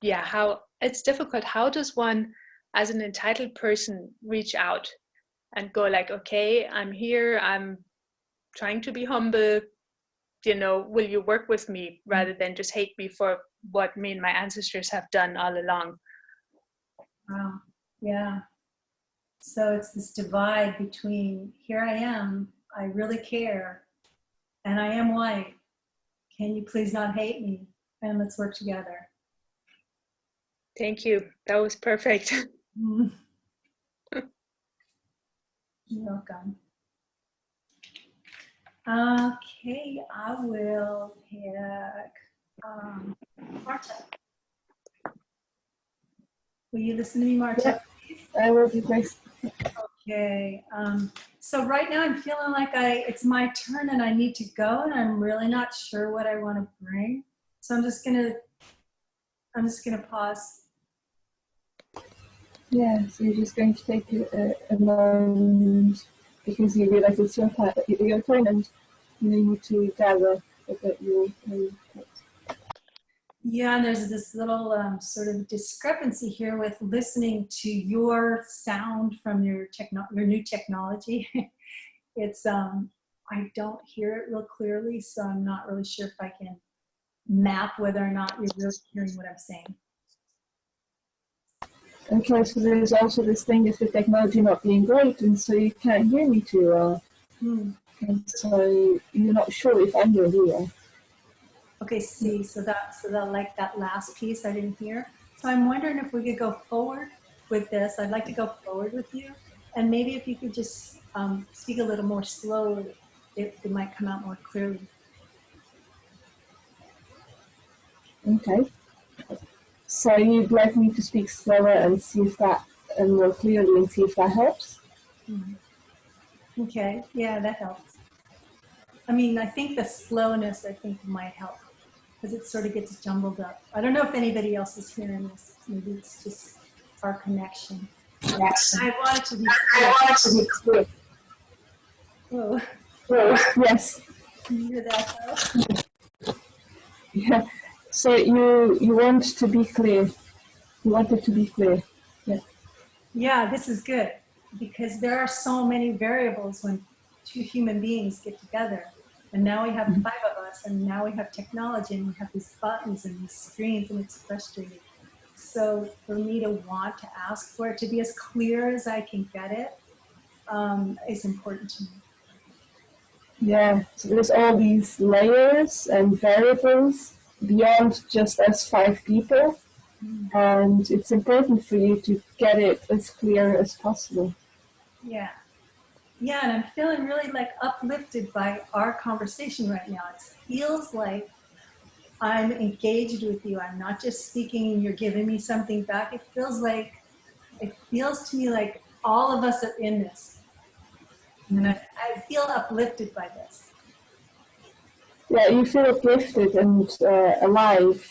yeah, how it's difficult. How does one, as an entitled person, reach out and go like, okay, I'm here, I'm trying to be humble, you know, will you work with me, rather than just hate me for what me and my ancestors have done all along? Wow, yeah. So it's this divide between, here I am, I really care, and I am white. Can you please not hate me? And let's work together. Thank you. That was perfect. You're welcome. Okay, I will pick Marta. Will you listen to me, Marta? I will be pleased. Okay. So right now I'm feeling like it's my turn and I need to go, and I'm really not sure what I want to bring. So I'm just gonna pause. Yeah, so you're just going to take a moment because you realize it's your turn, and you need to gather about your Yeah, and there's this little sort of discrepancy here with listening to your sound from your new technology. It's I don't hear it real clearly, so I'm not really sure if I can map whether or not you're really hearing what I'm saying. Okay, so there's also this thing of the technology not being great, and so you can't hear me too well. And so you're not sure if I'm here. Okay, see, so that like that last piece I didn't hear. So I'm wondering if we could go forward with this. I'd like to go forward with you, and maybe if you could just speak a little more slowly, it might come out more clearly. Okay. So you'd like me to speak slower and see if that, and more clearly, and see if that helps? Okay, yeah, that helps. I mean, I think the slowness, might help, because it sort of gets jumbled up. I don't know if anybody else is hearing this. Maybe it's just our connection. Yes. I want it to be clear. Whoa. Yes. Can you hear that though? Yeah. So you want to be clear. You want it to be clear. Yeah. Yeah, this is good, because there are so many variables when two human beings get together. And now we have 5 of us, and now we have technology, and we have these buttons and these screens, and it's frustrating. So for me to want to ask for it to be as clear as I can get it is important to me. Yeah. So there's all these layers and variables beyond just us 5 people. And it's important for you to get it as clear as possible. Yeah. Yeah, and I'm feeling really like uplifted by our conversation right now. It feels like I'm engaged with you. I'm not just speaking and you're giving me something back. It feels to me like all of us are in this. And I feel uplifted by this. Yeah, you feel uplifted and alive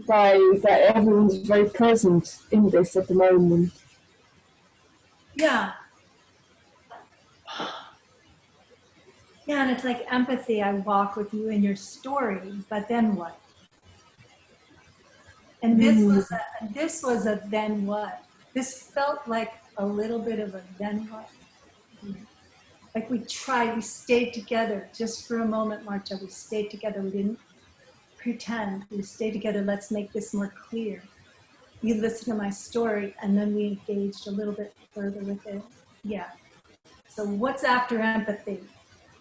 by that everyone's very present in this at the moment. Yeah. Yeah, and it's like empathy. I walk with you in your story, but then what? And this was a then what? This felt like a little bit of a then what? Like we stayed together just for a moment, Marta. We stayed together. We didn't pretend. We stayed together. Let's make this more clear. You listened to my story, and then we engaged a little bit further with it. Yeah. So what's after empathy?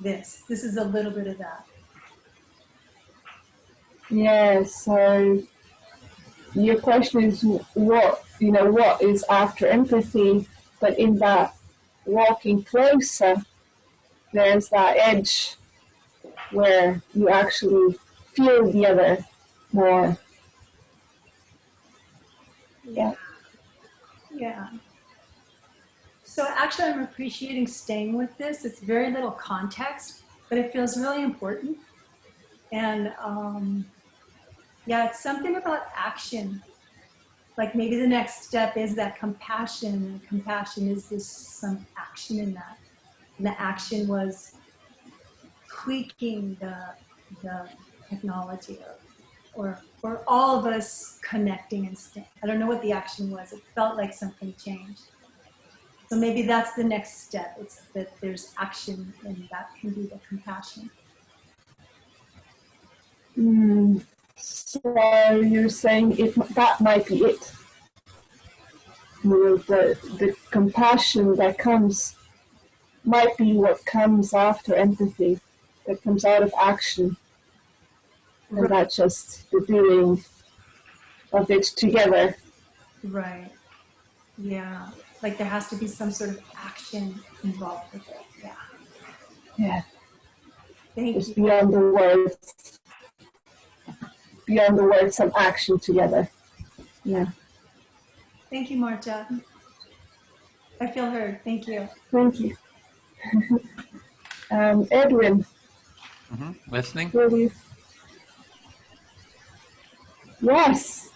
This is a little bit of that. Yeah, so your question is what is after empathy, but in that walking closer, there's that edge where you actually feel the other more. Yeah. Yeah. So actually, I'm appreciating staying with this. It's very little context, but it feels really important. And yeah, it's something about action. Like maybe the next step is that compassion. And compassion is some action in that. And the action was tweaking the technology or all of us connecting and I don't know what the action was. It felt like something changed. So maybe that's the next step. It's that there's action and that can be the compassion. So you're saying that might be it. The compassion that comes might be what comes after empathy, that comes out of action. And that's just the doing of it together. Right. Yeah. Like there has to be some sort of action involved with it. Yeah. Yeah. Thank Just you. beyond the words, some action together. Yeah. Thank you, Marta. I feel heard. Thank you. Thank you. Edwin. Listening? Will you? Yes.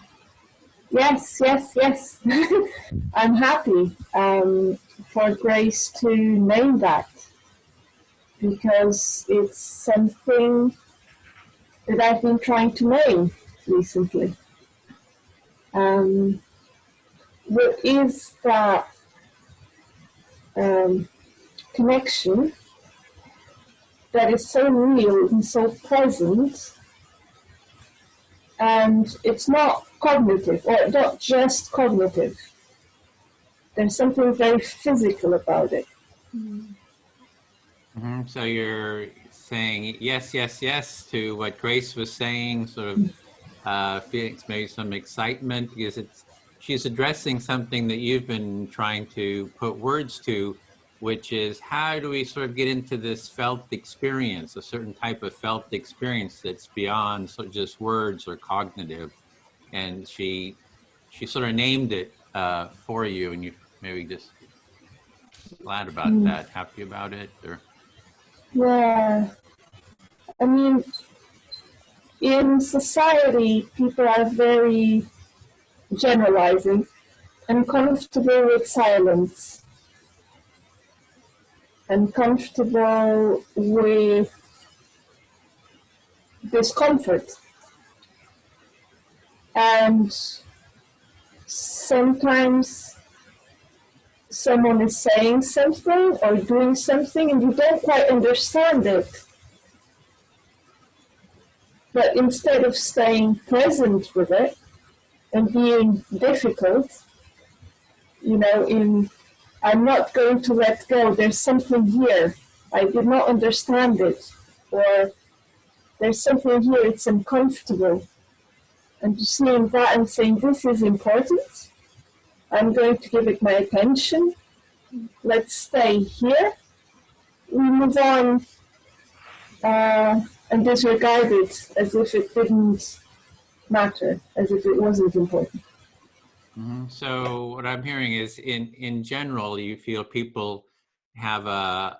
I'm happy for Grace to name that, because it's something that I've been trying to name recently. What is that connection that is so real and so present, and it's not cognitive, or not just cognitive. There's something very physical about it. So you're saying yes, yes, yes to what Grace was saying, sort of feeling maybe some excitement, because she's addressing something that you've been trying to put words to, which is how do we sort of get into this felt experience, a certain type of felt experience that's beyond sort of just words or cognitive. And she sort of named it for you, and you maybe just glad about that, happy about it, or Yeah. I mean, in society, people are very generalizing and comfortable with silence and comfortable with discomfort. And sometimes someone is saying something or doing something and you don't quite understand it. But instead of staying present with it and being difficult, I'm not going to let go, there's something here, I did not understand it, or there's something here, it's uncomfortable. And just seeing that and saying, this is important, I'm going to give it my attention, let's stay here, we move on and disregard it as if it didn't matter, as if it wasn't important. So what I'm hearing is in general, you feel people have a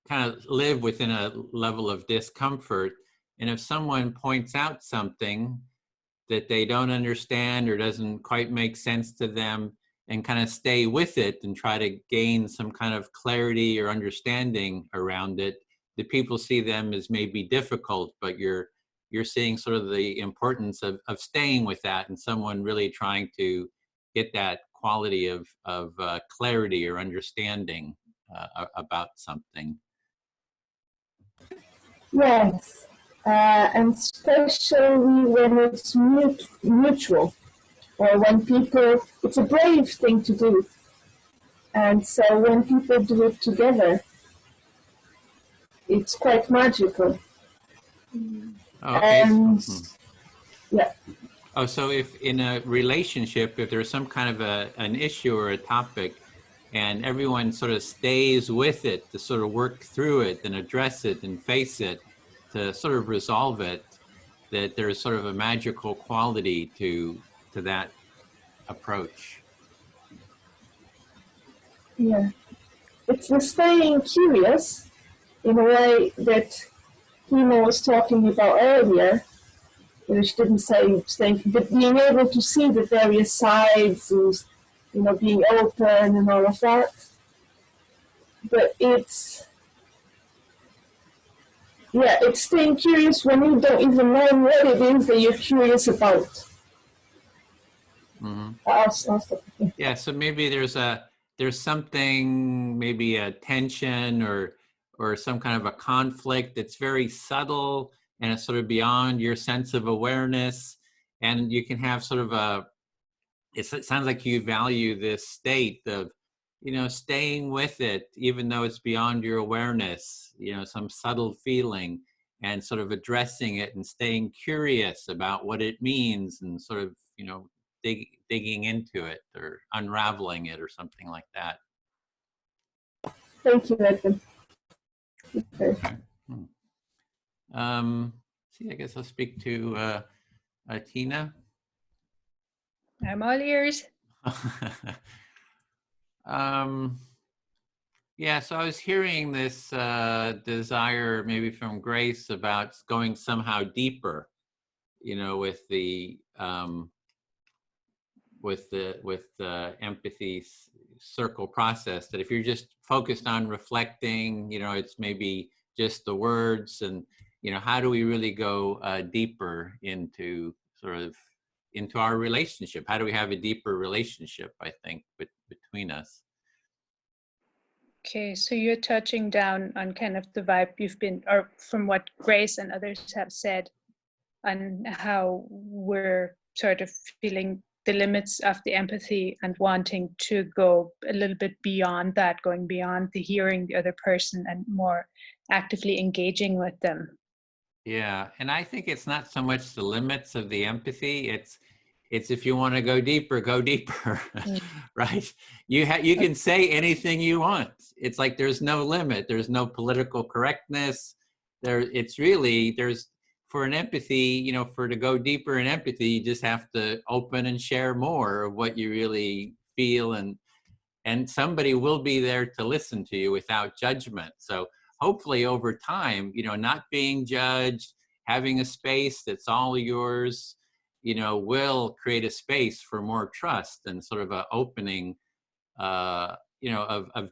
kind of live within a level of discomfort. And if someone points out something that they don't understand or doesn't quite make sense to them, and kind of stay with it and try to gain some kind of clarity or understanding around it, the people see them as maybe difficult, but you're seeing sort of the importance of staying with that and someone really trying to get that quality of clarity or understanding about something. Yes, and especially when it's mutual, or when people, it's a brave thing to do. And so when people do it together, it's quite magical. Okay. And yeah. Oh, so if in a relationship, if there's some kind of an issue or a topic, and everyone sort of stays with it to sort of work through it and address it and face it to sort of resolve it, that there's sort of a magical quality to that approach. Yeah. It's the staying curious in a way that Hima was talking about earlier. She didn't say staying, but being able to see the various sides and, being open and all of that. But it's staying curious when you don't even know what it is that you're curious about. Yeah, so maybe there's something, maybe a tension or some kind of a conflict that's very subtle and it's sort of beyond your sense of awareness, and you can have sort of it sounds like you value this state of, staying with it, even though it's beyond your awareness, some subtle feeling, and sort of addressing it and staying curious about what it means and sort of, digging into it or unraveling it or something like that. Thank you, Edwin. Okay. I guess I'll speak to Tina. I'm all ears. Yeah, so I was hearing this desire maybe from Grace about going somehow deeper, with the empathy circle process, that if you're just focused on reflecting, it's maybe just the words, and how do we really go deeper into into our relationship? How do we have a deeper relationship, I think, between us? Okay, so you're touching down on kind of the vibe you've been, or from what Grace and others have said, on how we're sort of feeling the limits of the empathy and wanting to go a little bit beyond that, going beyond the hearing the other person and more actively engaging with them. Yeah, and I think it's not so much the limits of the empathy, it's if you want to go deeper, right? You can say anything you want. It's like there's no limit, there's no political correctness. It's really, for an empathy, for to go deeper in empathy, you just have to open and share more of what you really feel, and somebody will be there to listen to you without judgment. So hopefully over time, not being judged, having a space that's all yours, will create a space for more trust and sort of an opening, of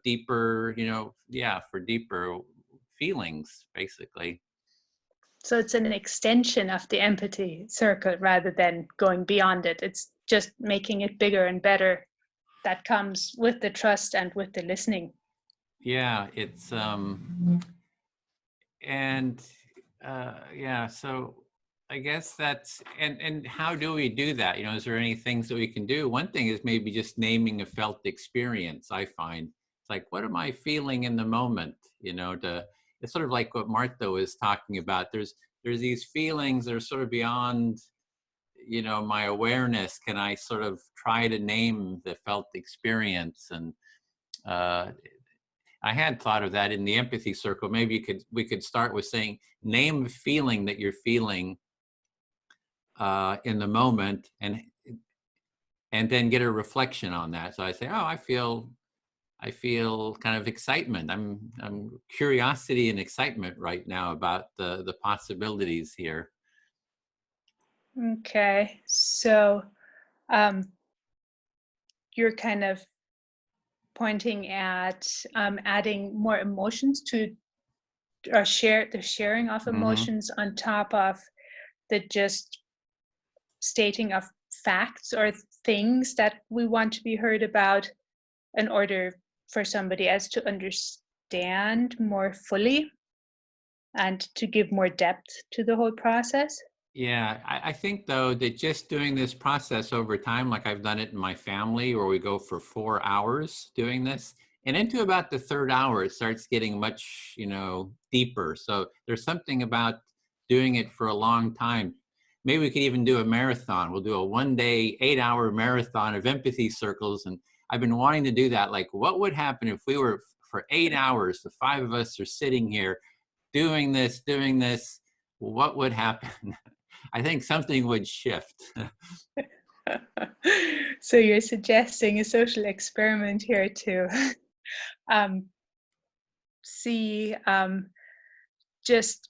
deeper, for deeper feelings, basically. So it's an extension of the empathy circle rather than going beyond it. It's just making it bigger and better. That comes with the trust and with the listening. Yeah, it's so I guess that's, and how do we do that? Is there any things that we can do? One thing is maybe just naming a felt experience. I find it's like, what am I feeling in the moment? It's sort of like what Martha was talking about. There's these feelings that are sort of beyond, my awareness. Can I sort of try to name the felt experience? And I had thought of that in the empathy circle. Maybe we could start with saying, name a feeling that you're feeling in the moment, and then get a reflection on that. So I say, oh, I feel kind of excitement. I'm curiosity and excitement right now about the possibilities here. Okay, so you're kind of pointing at adding more emotions to, or the sharing of emotions on top of the just stating of facts or things that we want to be heard about, in order for somebody else to understand more fully and to give more depth to the whole process. Yeah, I think though that just doing this process over time, like I've done it in my family, where we go for 4 hours doing this, and into about the third hour, it starts getting much, deeper. So there's something about doing it for a long time. Maybe we could even do a marathon. We'll do a 1-day, 8-hour marathon of empathy circles. And I've been wanting to do that. Like, what would happen if we were for 8 hours, the 5 of us are sitting here doing this, what would happen? I think something would shift. So you're suggesting a social experiment here to see just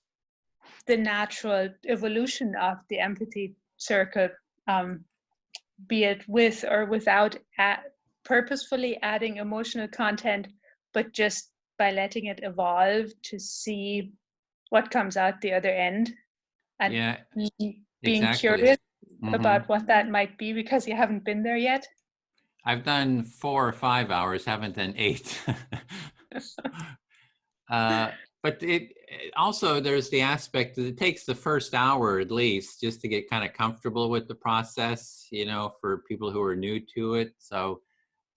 the natural evolution of the empathy circle, be it with or without purposefully adding emotional content, but just by letting it evolve to see what comes out the other end, and being exactly. curious about what that might be, because you haven't been there yet. I've done 4 or 5 hours, haven't done 8. But it also, there's the aspect that it takes the first hour at least just to get kind of comfortable with the process, for people who are new to it. So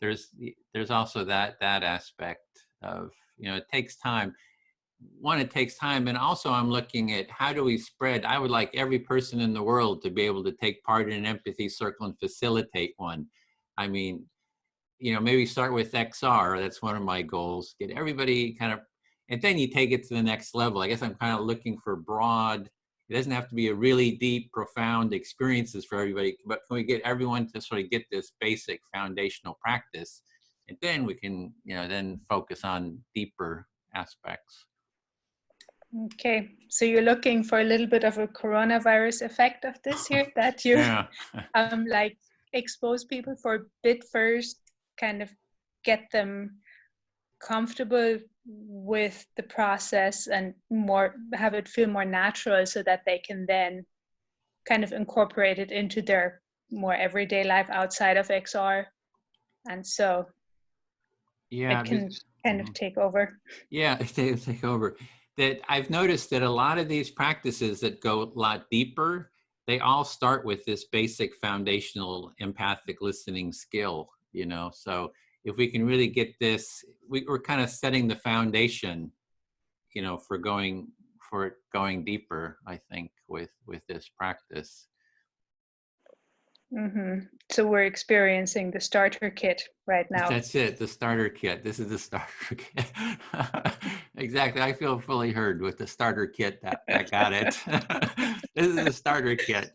there's also that aspect of, it takes time. One, it takes time. And also I'm looking at how do we spread. I would like every person in the world to be able to take part in an empathy circle and facilitate one. I mean, maybe start with XR. That's one of my goals. Get everybody kind of, and then you take it to the next level. I guess I'm kind of looking for broad. It doesn't have to be a really deep, profound experiences for everybody, but can we get everyone to sort of get this basic foundational practice? And then we can, then focus on deeper aspects. Okay, so you're looking for a little bit of a coronavirus effect of this here, that you like expose people for a bit first, kind of get them comfortable with the process and have it feel more natural, so that they can then kind of incorporate it into their more everyday life outside of XR, and so it can kind of take over. Yeah, take over. That I've noticed that a lot of these practices that go a lot deeper, they all start with this basic foundational empathic listening skill, so if we can really get this, we're kind of setting the foundation, for going deeper, I think, with this practice. So we're experiencing the starter kit right now. That's it, the starter kit. This is the starter kit. Exactly. I feel fully heard with the starter kit. That got it. This is the starter kit.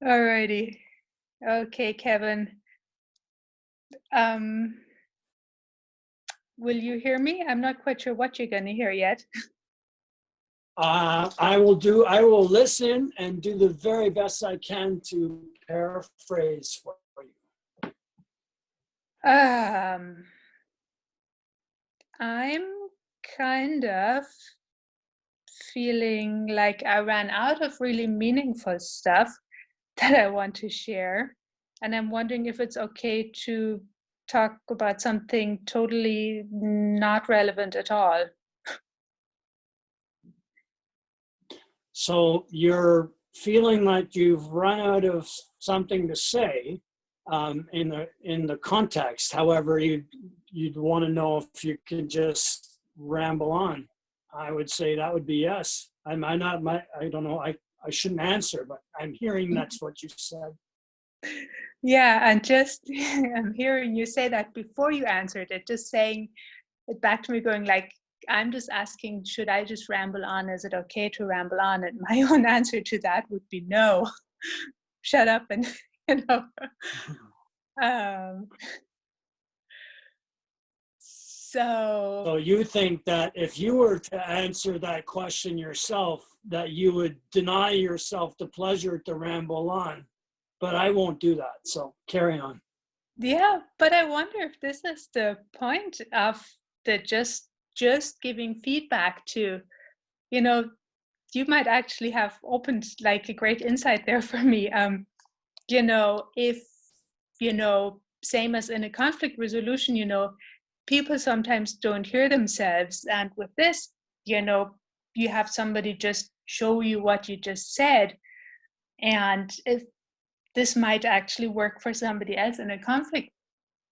Alrighty. Okay, Kevin. Will you hear me? I'm not quite sure what you're going to hear yet. I will listen and do the very best I can to paraphrase for you. I'm kind of feeling like I ran out of really meaningful stuff that I want to share. And I'm wondering if it's okay to talk about something totally not relevant at all. So you're feeling like you've run out of something to say in the context. However, you'd want to know if you can just ramble on. I would say that would be yes. I don't know. I shouldn't answer, but I'm hearing that's what you said. Yeah, and just I'm hearing you say that before you answered it, just saying it back to me, going like, I'm just asking, should I just ramble on? Is it okay to ramble on? And my own answer to that would be no. Shut up and, you know. So you think that if you were to answer that question yourself, that you would deny yourself the pleasure to ramble on, but I won't do that. So carry on. Yeah, but I wonder if this is the point of the just giving feedback to, you know, you might actually have opened like a great insight there for me. You know, if, you know, same as in a conflict resolution, you know, people sometimes don't hear themselves. And with this, you know, you have somebody just show you what you just said. And if this might actually work for somebody else in a conflict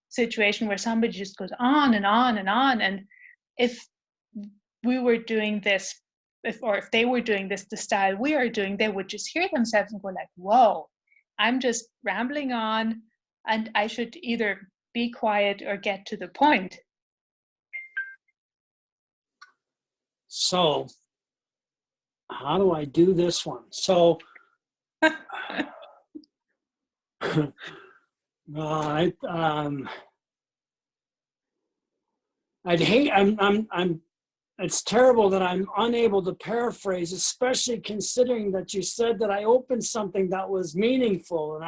situation where somebody just goes on and on and on. And if we were doing this, if they were doing this the style we are doing, they would just hear themselves and go like, whoa, I'm just rambling on and I should either be quiet or get to the point. So how do I do this one? So I'd hate, it's terrible that I'm unable to paraphrase, especially considering that you said that I opened something that was meaningful and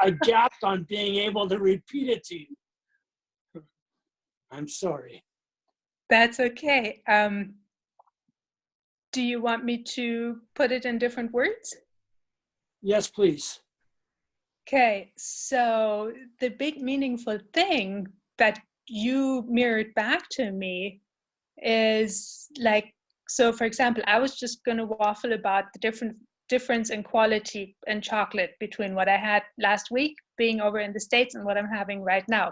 I gapped on being able to repeat it to you. I'm sorry. That's okay. Do you want me to put it in different words? Yes, please. Okay, so the big meaningful thing that you mirrored back to me is like, so for example, I was just going to waffle about the difference in quality and chocolate between what I had last week being over in the States and what I'm having right now.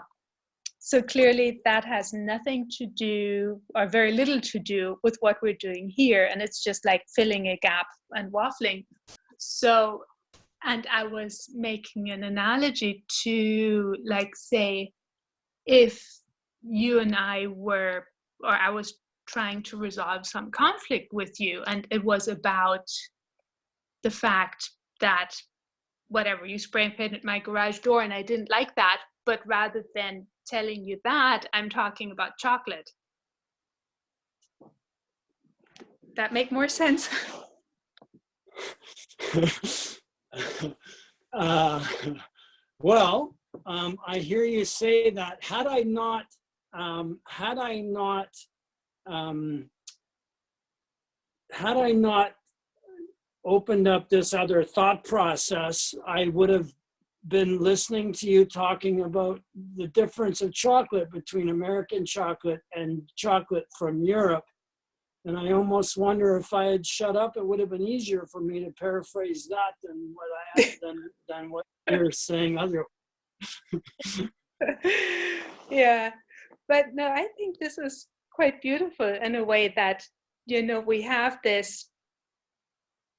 So clearly that has nothing to do, or very little to do, with what we're doing here. And it's just like filling a gap and waffling. So, and I was making an analogy to, like, say, if you and I were, or I was trying to resolve some conflict with you, and it was about the fact that whatever, you spray painted my garage door and I didn't like that, but rather than telling you that, I'm talking about chocolate. That make more sense? Well, I hear you say that. Had I not opened up this other thought process, I would have been listening to you talking about the difference of chocolate between American chocolate and chocolate from Europe. And I almost wonder if I had shut up, it would have been easier for me to paraphrase that than what I had, than what you're saying otherwise. Yeah, but no, I think this is quite beautiful in a way that, you know, we have this,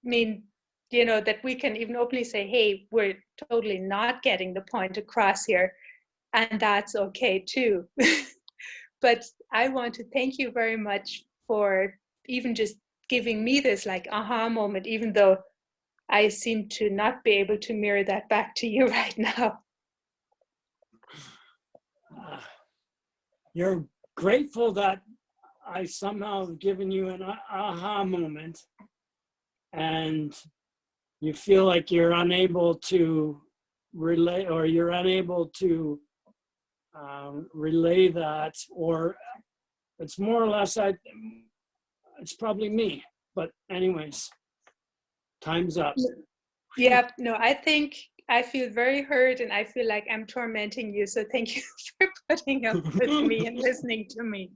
I mean, you know, that we can even openly say, hey, we're totally not getting the point across here, and that's okay too. But I want to thank you very much for even just giving me this like aha moment, even though I seem to not be able to mirror that back to you right now. You're grateful that I somehow have given you an aha moment, and you feel like you're unable to relay, or you're unable to relay that, or it's more or less, it's probably me. But anyways, time's up. Yeah, no, I think I feel very heard and I feel like I'm tormenting you. So thank you for putting up with me and listening to me.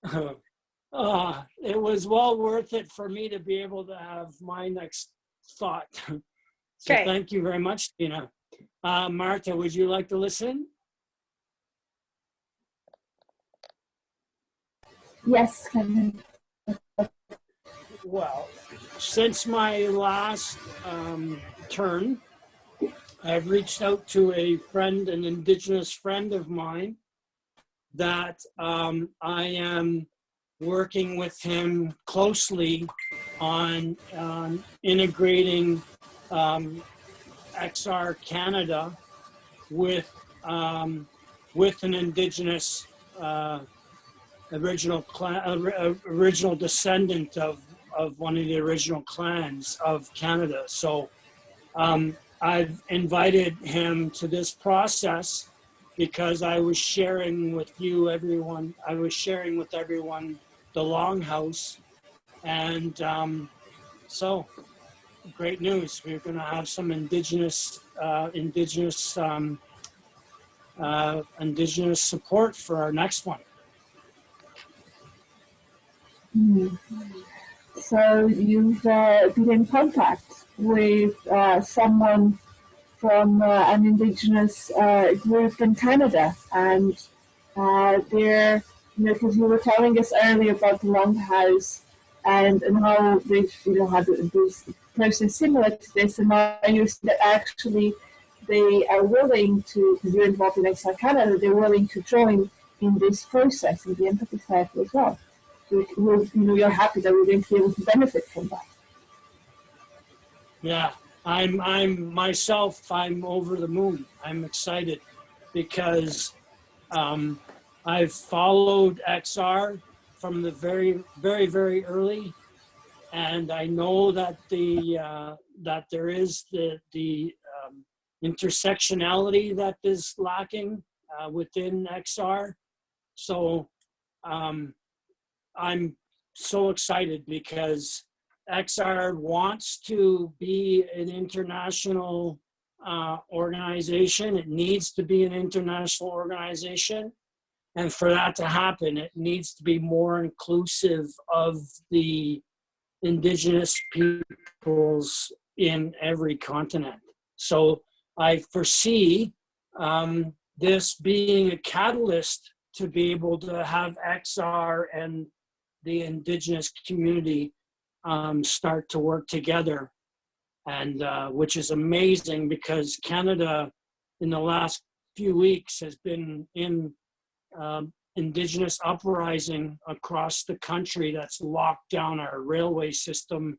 It was well worth it for me to be able to have my next thought. So Okay. Thank you very much, Tina. Marta, would you like to listen? Yes, Kevin. Well, since my last turn, I've reached out to a friend, an Indigenous friend of mine, that I am working with him closely on integrating XR Canada with an Indigenous original descendant of one of the original clans of Canada. So I've invited him to this process because I was sharing with everyone the Longhouse, and so great news. We're going to have some indigenous support for our next one. So you've been in contact with someone from an Indigenous group in Canada, and they're, because you were telling us earlier about the Longhouse and how they've, had this process similar to this, and now you're saying that actually they are willing to, because you're involved in XR Canada, they're willing to join in this process in the empathy cycle as well. So you're happy that we're going to be able to benefit from that. Yeah, I'm over the moon. I'm excited because I've followed XR from the very, very, very early, and I know that that there is the intersectionality that is lacking within XR. So I'm so excited because XR wants to be an international organization. It needs to be an international organization. And for that to happen, it needs to be more inclusive of the Indigenous peoples in every continent. So I foresee this being a catalyst to be able to have XR and the Indigenous community start to work together, and which is amazing because Canada in the last few weeks has been in Indigenous uprising across the country that's locked down our railway system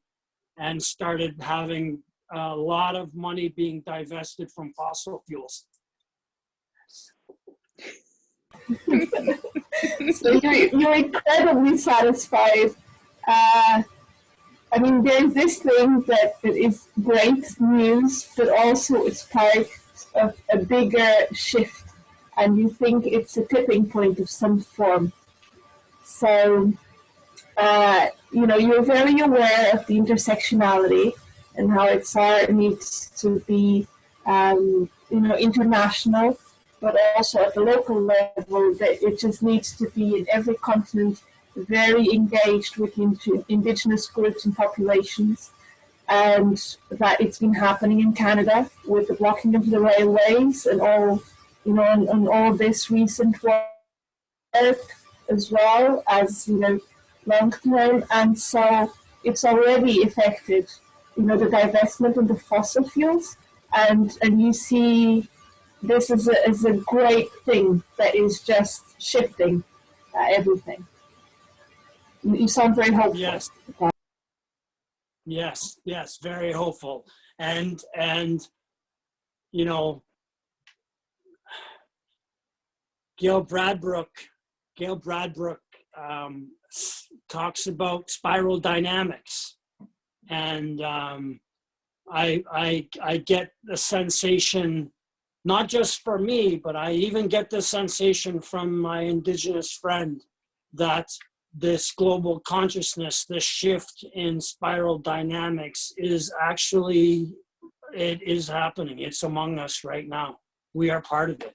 and started having a lot of money being divested from fossil fuels. So you're incredibly satisfied. I mean, there's this thing that is great news, but also it's part of a bigger shift, and you think it's a tipping point of some form. So, you're very aware of the intersectionality and how XR needs to be, international, but also at the local level, that it just needs to be in every continent, very engaged with Indigenous groups and populations, and that it's been happening in Canada with the blocking of the railways and all, and all this recent work as well as, long term. And so it's already affected, the divestment of the fossil fuels, and you see this is a great thing that is just shifting everything. You sound very hopeful. Yes, very hopeful. And Gail Bradbrook talks about spiral dynamics, and I get the sensation, not just for me, but I even get the sensation from my Indigenous friend, that this global consciousness, this shift in spiral dynamics is actually, it is happening. It's among us right now. We are part of it.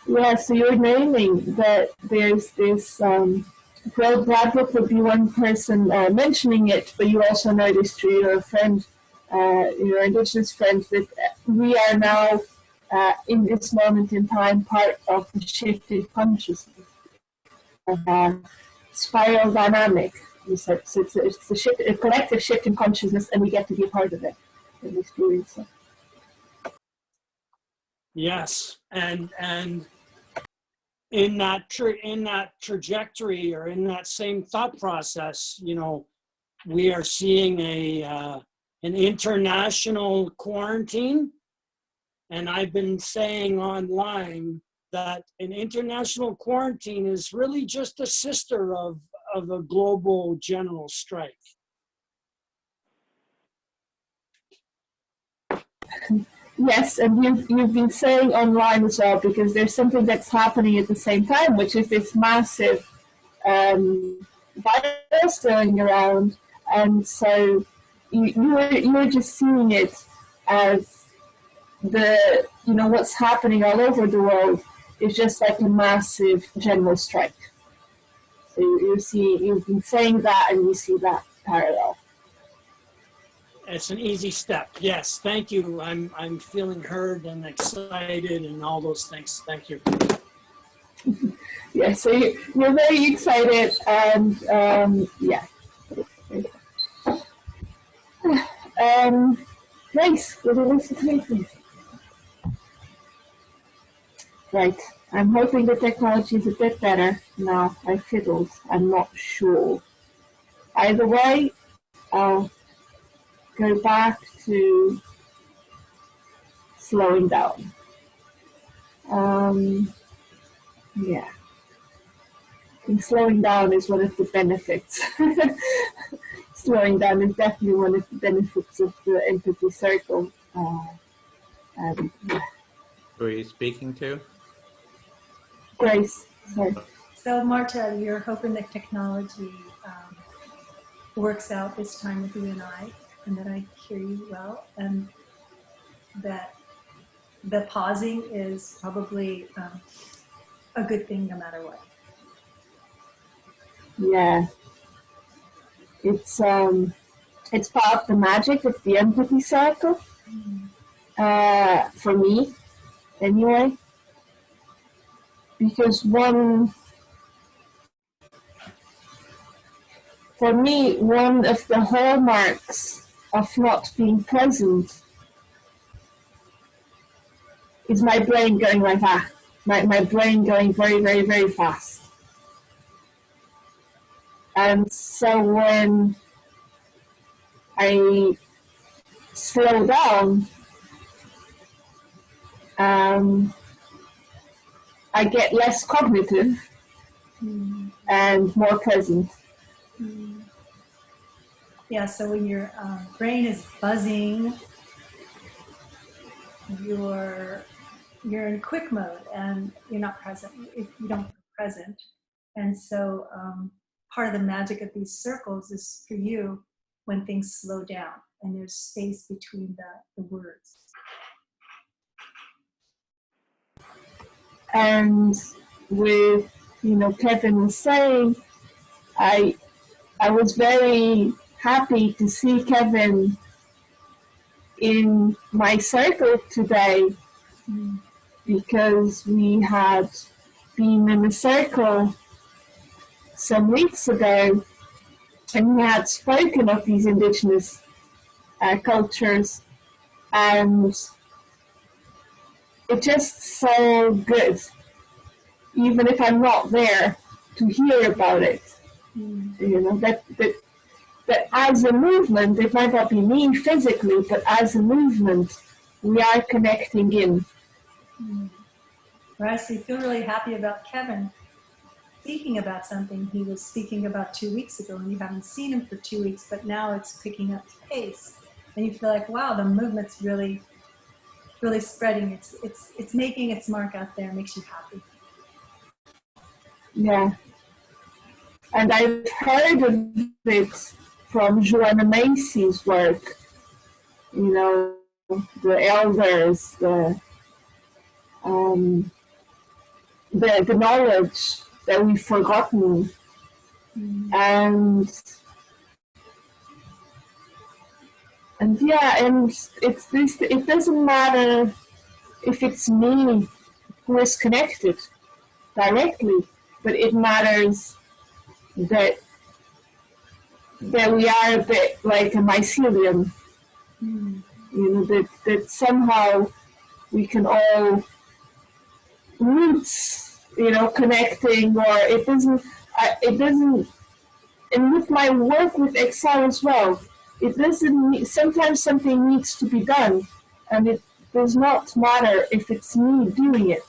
Yeah, so you're naming that there's this, Bill Bradbrook would be one person mentioning it, but you also know this through your friend, your Indigenous friend, that we are now, in this moment in time, part of the shifted consciousness, spiral dynamic. You said so it's a collective shift in consciousness, and we get to be a part of it and experience it. Yes, and in that trajectory, or in that same thought process, you know, we are seeing an international quarantine. And I've been saying online that an international quarantine is really just a sister of a global general strike. Yes, and you've been saying online as well, because there's something that's happening at the same time, which is this massive virus going around, and so you're just seeing it as what's happening all over the world is just like a massive general strike. So you've been saying that, and you see that parallel. It's an easy step. Yes, thank you. I'm feeling heard and excited and all those things. Thank you. Yeah, so you're very excited, and yeah. Grace, would you listen to me, please? Right. I'm hoping the technology is a bit better. No, I fiddled. I'm not sure. Either way, I'll go back to slowing down. Yeah. I think slowing down is one of the benefits. Slowing down is definitely one of the benefits of the empathy circle. And Who are you speaking to? Grace, sorry. So Marta, you're hoping that technology works out this time with you and that I hear you well, and that the pausing is probably a good thing no matter what. Yeah. It's part of the magic of the empathy circle. For me, anyway. Because for me, one of the hallmarks of not being present is my brain going like that. My brain going very, very, very fast. And so when I slow down, I get less cognitive and more present. Yeah, so when your brain is buzzing, you're in quick mode and you're not present. You don't feel present. And so part of the magic of these circles is for you when things slow down and there's space between the words. And with, Kevin was saying, I was very happy to see Kevin in my circle today, because we had been in a circle some weeks ago, and we had spoken of these indigenous cultures, and it's just so good, even if I'm not there, to hear about it. That as a movement, it might not be me physically, but as a movement, we are connecting in. Right, so you feel really happy about Kevin speaking about something he was speaking about 2 weeks ago, and you haven't seen him for 2 weeks, but now it's picking up pace, and you feel like, wow, the movement's really, really spreading. It's making its mark out there. It makes you happy. Yeah, and I've heard of it from Joanna Macy's work. The elders, the knowledge that we've forgotten, and yeah, and it's this. It doesn't matter if it's me who is connected directly, but it matters that we are a bit like a mycelium. That somehow we can all roots connecting, or it doesn't, and with my work with XR as well, it doesn't, sometimes something needs to be done, and it does not matter if it's me doing it.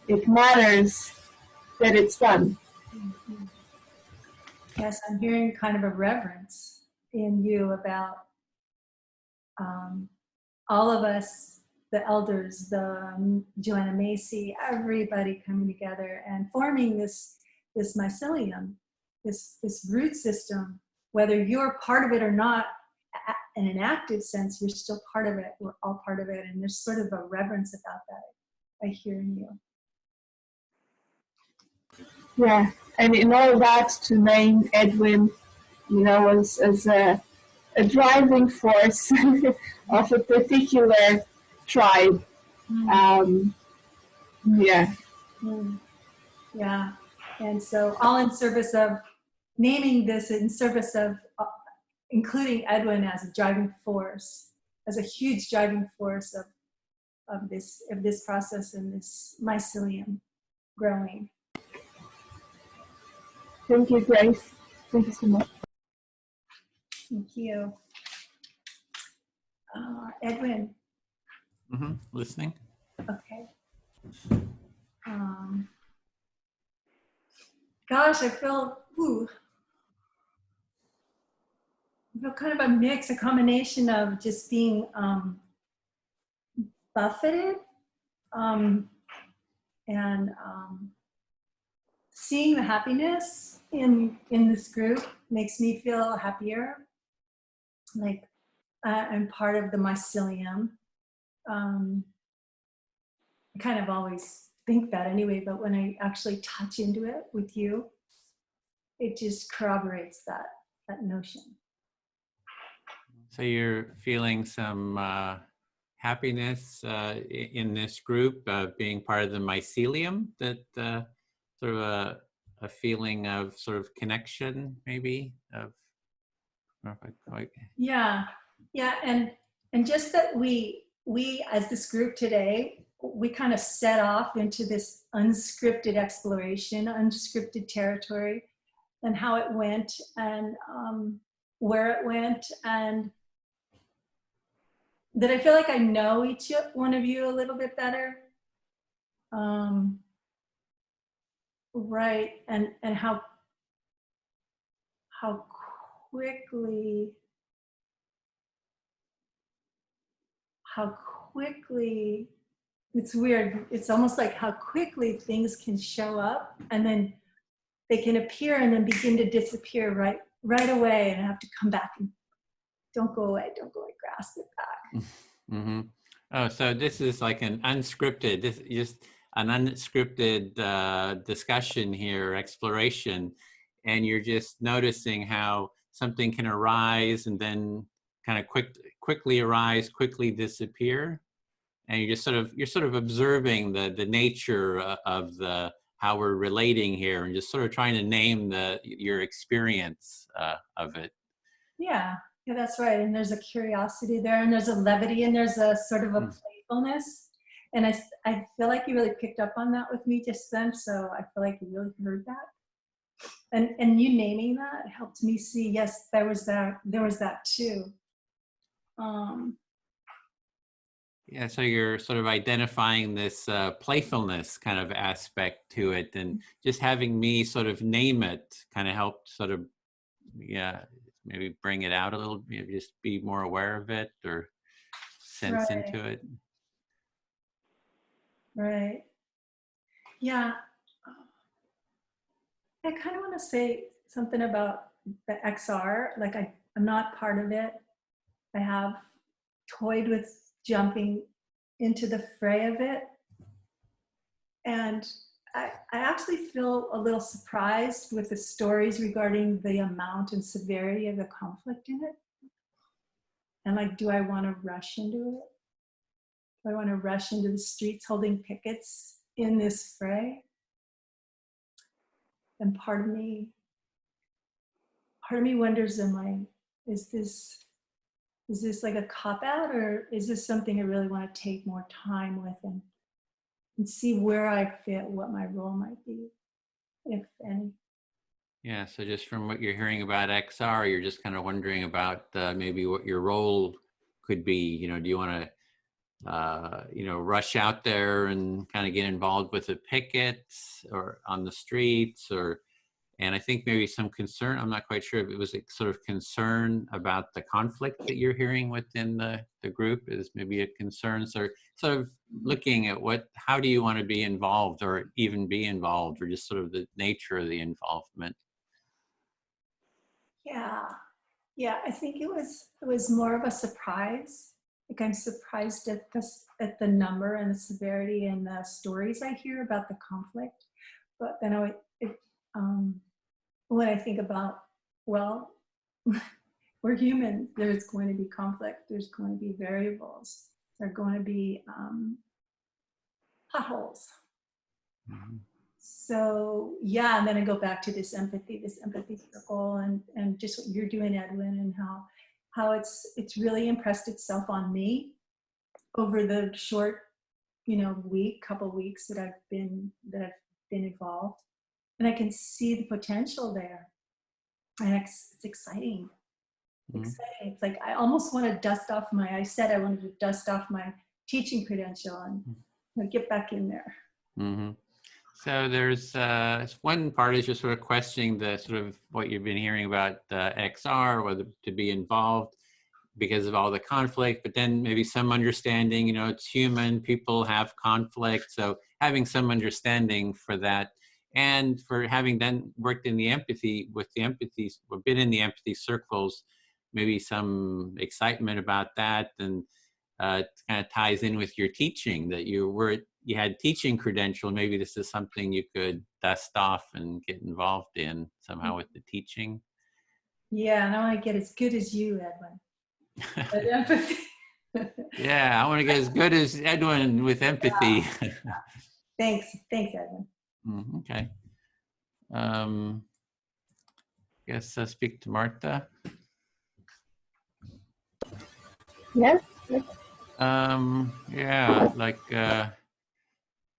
It matters that it's done. Yes, I'm hearing kind of a reverence in you about all of us, the elders, the Joanna Macy, everybody coming together and forming this mycelium, this root system. Whether you're part of it or not, in an active sense, you're still part of it. We're all part of it, and there's sort of a reverence about that I hear in you. Yeah, and in all that, to name Edwin, as a driving force of a particular tribe. Yeah. Yeah, and so all in service of naming this, in service of including Edwin as a driving force, as a huge driving force of this process and this mycelium growing. Thank you, Grace. Thank you so much. Thank you. Edwin. Listening. Okay. Gosh, I feel kind of a mix, a combination of just being buffeted and seeing the happiness in this group makes me feel happier. Like I'm part of the mycelium. I kind of always think that anyway, but when I actually touch into it with you, it just corroborates that notion. So you're feeling some happiness in this group, being part of the mycelium, that sort of a feeling of sort of connection, maybe, of, Yeah, and just that we as this group today, we kind of set off into this unscripted exploration, unscripted territory, and how it went, and where it went, and that I feel like I know each one of you a little bit better. Right, and how quickly it's weird. It's almost like how quickly things can show up, and then they can appear and then begin to disappear right away, and I have to come back and don't go away, grasp it back. Mm-hmm. Oh, so this is like an unscripted, just an unscripted discussion here, exploration, and you're just noticing how something can arise and then kind of quickly arise, quickly disappear, and you're sort of observing the nature of how we're relating here, and just sort of trying to name your experience of it. Yeah, that's right. And there's a curiosity there, and there's a levity, and there's a sort of a playfulness. And I feel like you really picked up on that with me just then, so I feel like you really heard that. And you naming that helped me see, yes, there was that too. Yeah, so you're sort of identifying this playfulness kind of aspect to it, and just having me sort of name it kind of helped sort of, maybe bring it out a little, maybe just be more aware of it or sense into it. Right. Yeah. I kind of want to say something about the XR. Like I'm not part of it. I have toyed with jumping into the fray of it. And I actually feel a little surprised with the stories regarding the amount and severity of the conflict in it. And like, do I want to rush into it? Do I want to rush into the streets holding pickets in this fray? And part of me wonders, is this like a cop-out, or is this something I really want to take more time with and see where I fit, what my role might be, if any. Yeah, so just from what you're hearing about XR, you're just kind of wondering about maybe what your role could be. You know, do you want to, you know, rush out there and kind of get involved with the pickets or on the streets, or, and I think maybe some concern, I'm not quite sure if it was a sort of concern about the conflict that you're hearing within the group is maybe a concern. So sort of looking at how do you want to be involved or even be involved, or just sort of the nature of the involvement. Yeah, I think it was more of a surprise. Like, I'm surprised at the number and the severity and the stories I hear about the conflict. But then when I think about, well, we're human. There's going to be conflict. There's going to be variables. There are going to be potholes. Mm-hmm. So yeah, and then I go back to this empathy circle, and just what you're doing, Edwin, and how it's really impressed itself on me over the short, couple weeks that I've been involved, and I can see the potential there, and it's exciting. Mm-hmm. Exciting. It's like I almost want to dust off I said I wanted to dust off my teaching credential and get back in there. Mm-hmm. So there's one part is just sort of questioning the sort of what you've been hearing about XR, whether to be involved because of all the conflict, but then maybe some understanding, it's human, people have conflict. So having some understanding for that, and for having then worked in the empathy, or been in the empathy circles, maybe some excitement about that. And it kind of ties in with your teaching, that you had teaching credential. Maybe this is something you could dust off and get involved in somehow with the teaching. Yeah, and I want to get as good as you, Edwin. But empathy. Yeah, I want to get as good as Edwin with empathy. Yeah. Thanks, Edwin. Okay. Guess I'll speak to Martha. Yes. Yeah, like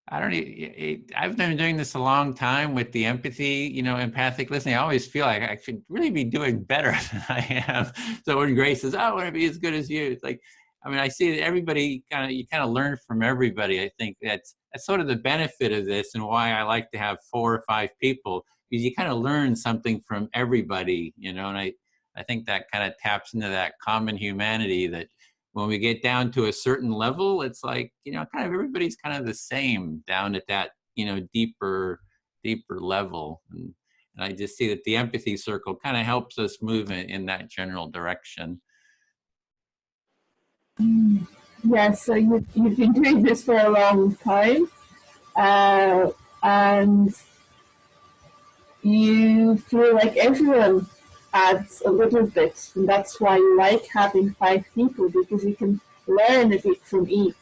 I don't know. I've been doing this a long time with the empathy, empathic listening. I always feel like I should really be doing better than I am. So when Grace says, I want to be as good as you, it's like, I see that everybody you kind of learn from everybody. I think that's sort of the benefit of this, and why I like to have 4 or 5 people, because you kind of learn something from everybody, and I think that kind of taps into that common humanity, that when we get down to a certain level, it's like, kind of everybody's kind of the same down at that, deeper level. And I just see that the empathy circle kind of helps us move in that general direction. Yeah, so you've been doing this for a long time, and you feel like everyone adds a little bit, and that's why you like having 5 people, because you can learn a bit from each,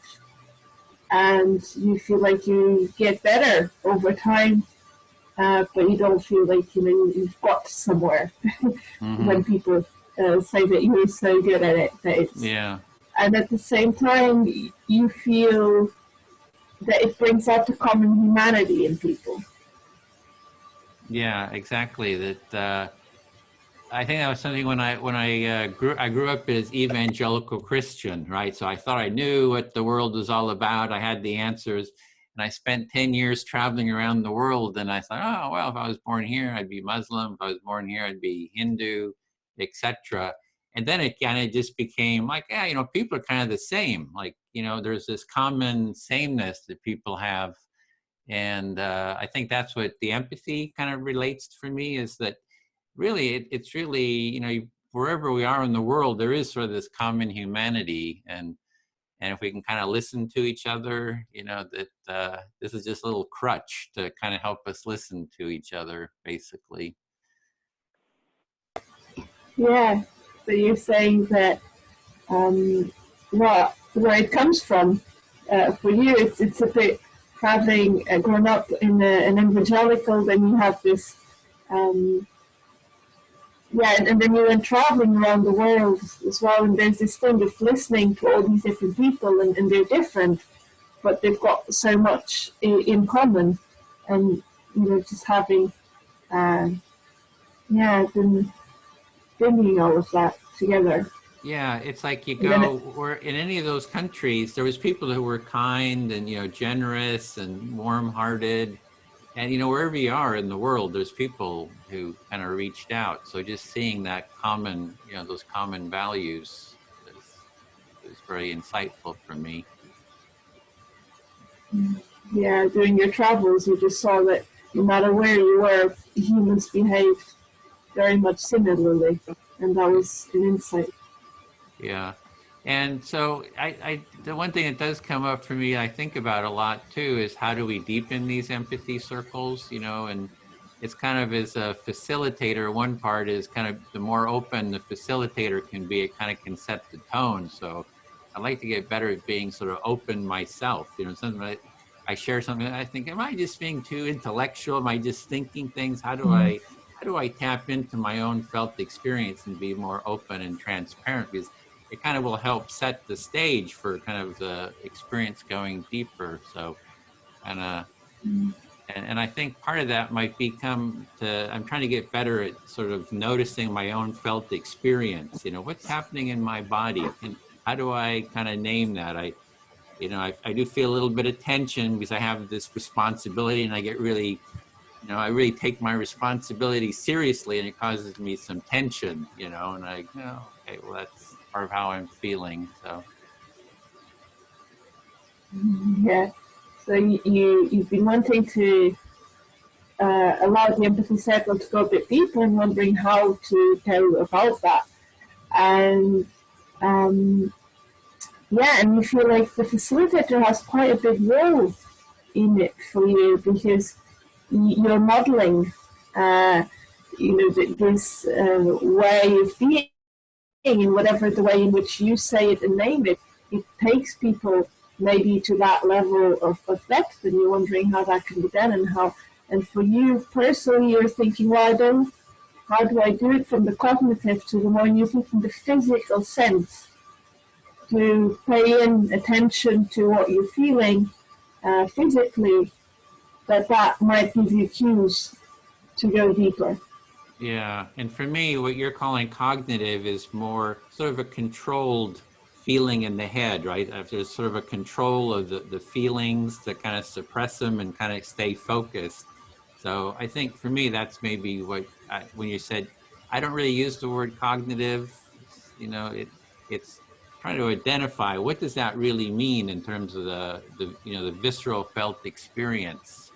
and you feel like you get better over time, but you don't feel like you've got somewhere. Mm-hmm. When people say that you're so good at it, yeah. And at the same time, you feel that it brings out the common humanity in people. Yeah, exactly. That I think that was something when I grew up as evangelical Christian, right? So I thought I knew what the world was all about. I had the answers, and I spent 10 years traveling around the world. And I thought, oh well, if I was born here, I'd be Muslim. If I was born here, I'd be Hindu, etc. And then it kind of just became like, yeah, people are kind of the same. Like, there's this common sameness that people have. And I think that's what the empathy kind of relates for me, is that really, it's really, wherever we are in the world, there is sort of this common humanity. And if we can kind of listen to each other, that this is just a little crutch to kind of help us listen to each other, basically. Yeah. So you're saying that where it comes from for you, it's a bit having grown up in an evangelical, then you have this, and then you went traveling around the world as well, and there's this thing of listening to all these different people, and they're different, but they've got so much in common, and just having been bringing all of that together. Yeah, it's like you go, or in any of those countries, there was people who were kind and, generous and warm-hearted. And, wherever you are in the world, there's people who kind of reached out. So just seeing that common, those common values is very insightful for me. Yeah, during your travels, you just saw that no matter where you were, humans behaved very much similarly. And that was an insight. Yeah. And so the one thing that does come up for me, I think about a lot too, is how do we deepen these empathy circles, and it's kind of as a facilitator, one part is kind of the more open the facilitator can be, it kind of can set the tone. So I'd like to get better at being sort of open myself, something I share something, I think, am I just being too intellectual? Am I just thinking things? How do I tap into my own felt experience and be more open and transparent? Because it kind of will help set the stage for kind of the experience going deeper. So, and I think part of that might become I'm trying to get better at sort of noticing my own felt experience. What's happening in my body, and how do I kind of name that? I do feel a little bit of tension because I have this responsibility, and I get really, I really take my responsibility seriously, and it causes me some tension, and I go, okay, well, that's part of how I'm feeling. So yeah, so you've been wanting to allow the empathy circle to go a bit deeper and wondering how to go about that, and and you feel like the facilitator has quite a big role in it for you, because you're modeling this way of being, in whatever the way in which you say it and name it. It takes people maybe to that level of depth, and you're wondering how that can be done, and for you personally, you're thinking, well, how do I do it from the cognitive to the more you think in the physical sense, to pay in attention to what you're feeling physically, that might give you cues to go deeper. yeah, and for me, what you're calling cognitive is more sort of a controlled feeling in the head, right? There's sort of a control of the feelings to kind of suppress them and kind of stay focused. So I think for me, that's maybe what, when you said, I don't really use the word cognitive, it's trying to identify what does that really mean in terms of the visceral felt experience.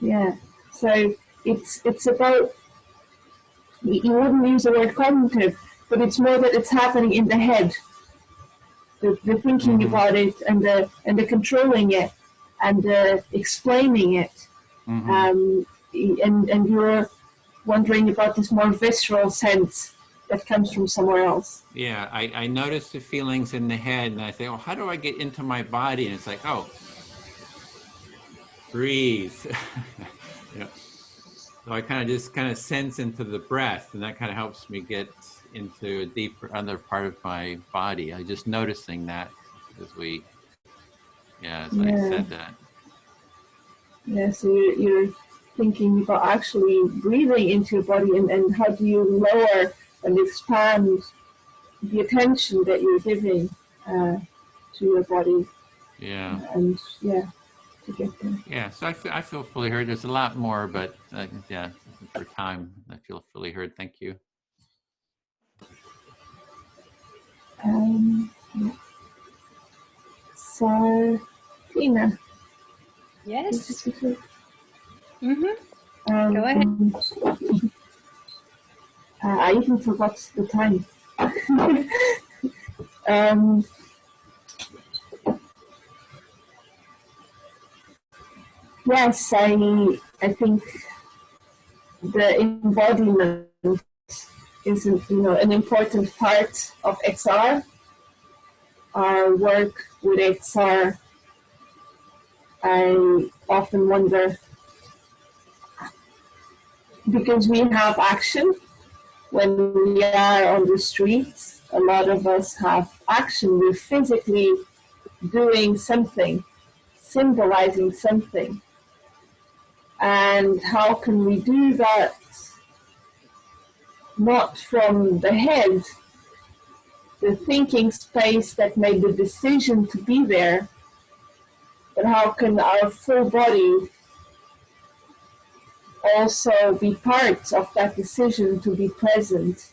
Yeah, so it's about, you wouldn't use the word cognitive, but it's more that it's happening in the head, the thinking about it, and the controlling it, and the explaining it, and you're wondering about this more visceral sense that comes from somewhere else. Yeah, I notice the feelings in the head, and I say, well, how do I get into my body? And it's like, oh, breathe. So I kind of sense into the breath, and that kind of helps me get into a deeper other part of my body. I just noticing that as I said that. Yeah, so you're thinking about actually breathing into your body, and how do you lower and expand the attention that you're giving to your body. Yeah. And to get there. Yeah, so I feel fully heard. There's a lot more, but for time, I feel fully heard. Thank you. So, Tina. Yes. Go ahead. I even forgot the time. Yes, I think the embodiment is an important part of XR. Our work with XR, I often wonder, because we have action when we are on the streets, a lot of us have action. We're physically doing something, symbolizing something. And how can we do that not from the head, the thinking space that made the decision to be there, but how can our full body also be part of that decision to be present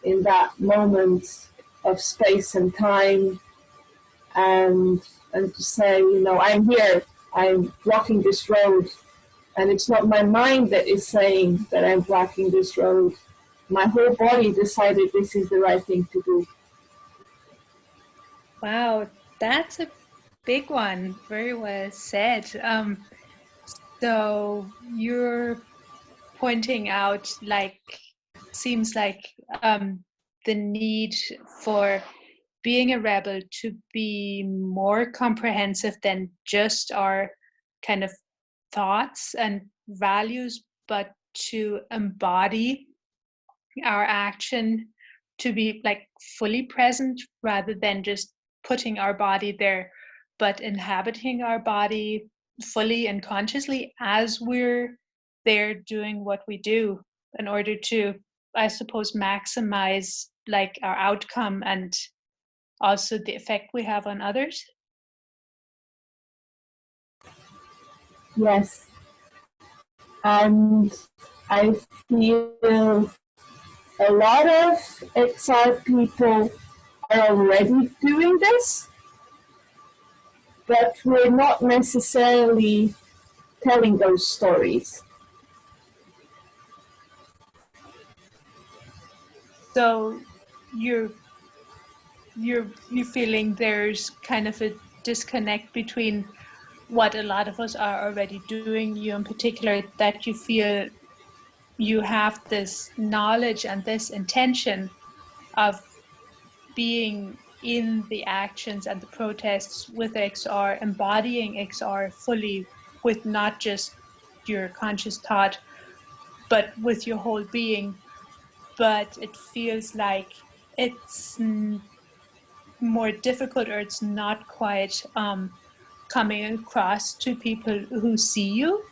in that moment of space and time, and to say, you know, I'm here, I'm blocking this road, and it's not my mind that is saying that I'm blocking this road. My whole body decided this is the right thing to do. Wow, that's a big one. Very well said. So you're pointing out, like, seems like the need for being a rebel to be more comprehensive than just our kind of thoughts and values, but to embody our action, to be like fully present rather than just putting our body there, but inhabiting our body fully and consciously as we're there doing what we do, in order to, I suppose, maximize like our outcome and also the effect we have on others. Yes. And I feel a lot of XR people are already doing this, but we're not necessarily telling those stories. So you're feeling there's kind of a disconnect between what a lot of us are already doing, you in particular, that you feel you have this knowledge and this intention of being in the actions and the protests with XR, embodying XR fully with not just your conscious thought, but with your whole being. But it feels like it's more difficult, or it's not quite coming across to people who see you.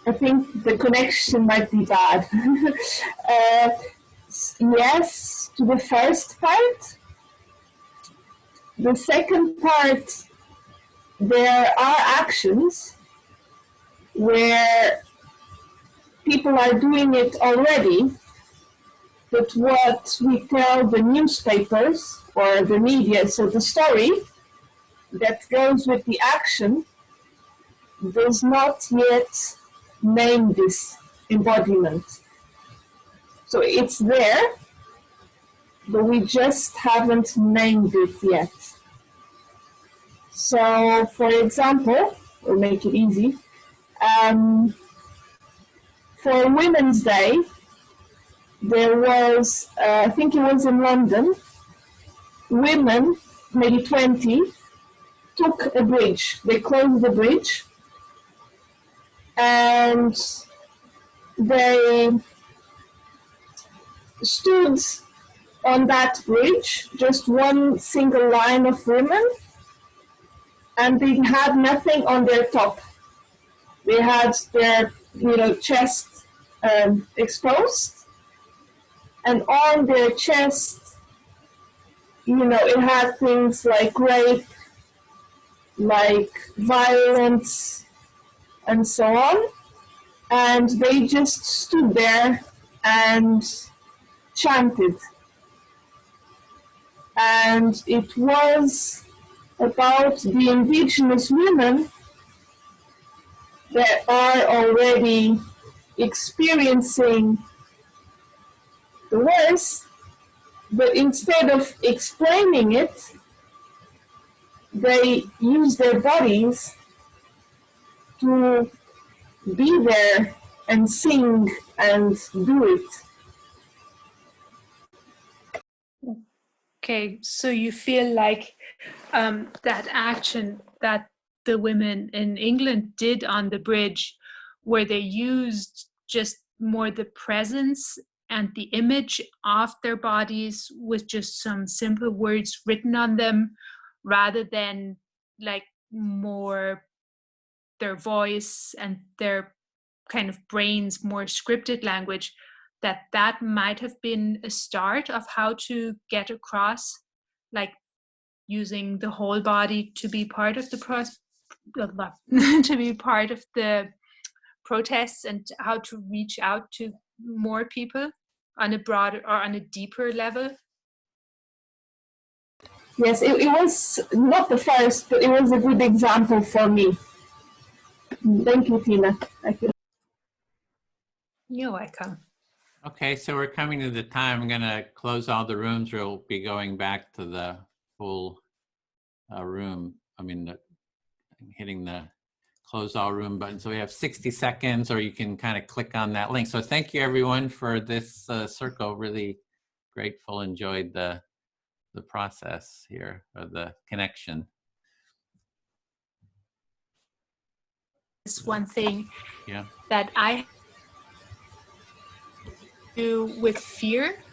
I think the connection might be bad. Yes, to the first part. The second part, there are actions where people are doing it already, but what we tell the newspapers or the media, so the story that goes with the action, does not yet name this embodiment. So it's there, but we just haven't named it yet. So, for example, we'll make it easy. For Women's Day, there was, I think it was in London, women, maybe 20, took a bridge. They closed the bridge and they stood on that bridge, just one single line of women, and they had nothing on their top. They had their, chest exposed, and on their chest, it had things like rape, like violence, and so on. And they just stood there and chanted. And it was about the indigenous women that are already experiencing the worst, but instead of explaining it, they use their bodies to be there and sing and do it. Okay, so you feel like that action that the women in England did on the bridge, where they used just more the presence and the image of their bodies with just some simple words written on them, rather than like more their voice and their kind of brains more scripted language, that might have been a start of how to get across, like using the whole body to be part of the to be part of the protests, and how to reach out to more people on a broader or on a deeper level. Yes, it was not the first, but it was a good example for me. Thank you, Tina. Thank you. You're welcome. Okay, so we're coming to the time. I'm going to close all the rooms. We'll be going back to the full room. I mean, hitting the close all room button. So we have 60 seconds, or you can kind of click on that link. So thank you everyone for this circle. Really grateful, enjoyed the process here, or the connection. It's one thing Yeah. that I do with fear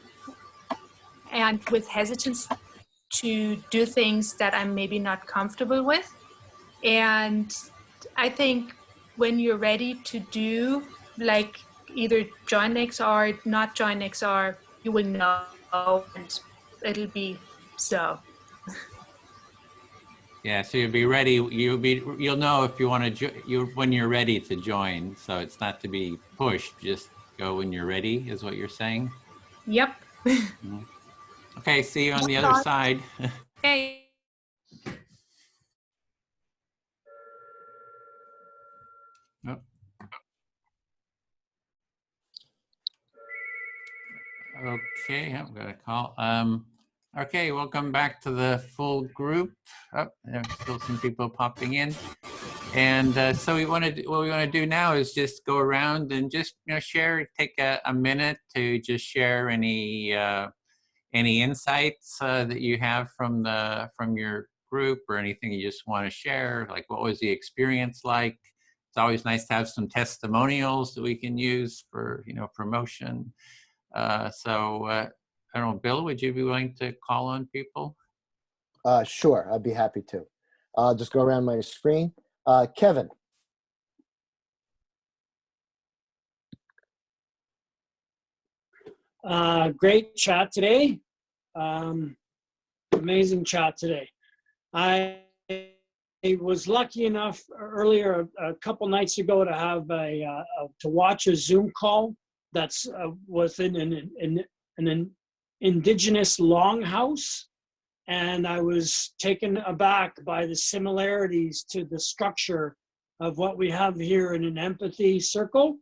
and with hesitance to do things that I'm maybe not comfortable with. And I think when you're ready to do, like, either join XR, not join XR, you will know, and it'll be so. Yeah, so you'll be ready. You'll know if you want to when you're ready to join. So it's not to be pushed. Just go when you're ready, is what you're saying. Yep. Okay, see you on the other side. Okay. Oh. Okay, I'm gonna call. Okay, welcome back to the full group. Oh, there's still some people popping in. And so what we want to do now is just go around and just share, take a minute to just share any insights that you have from your group, or anything you just want to share. Like, what was the experience like? It's always nice to have some testimonials that we can use for promotion. So I don't know, Bill, would you be willing to call on people? Sure, I'd be happy to. I'll just go around my screen. Kevin. Great chat today. Amazing chat today. I was lucky enough earlier, a couple nights ago, to have to watch a Zoom call that's within an indigenous longhouse, and I was taken aback by the similarities to the structure of what we have here in an empathy circle.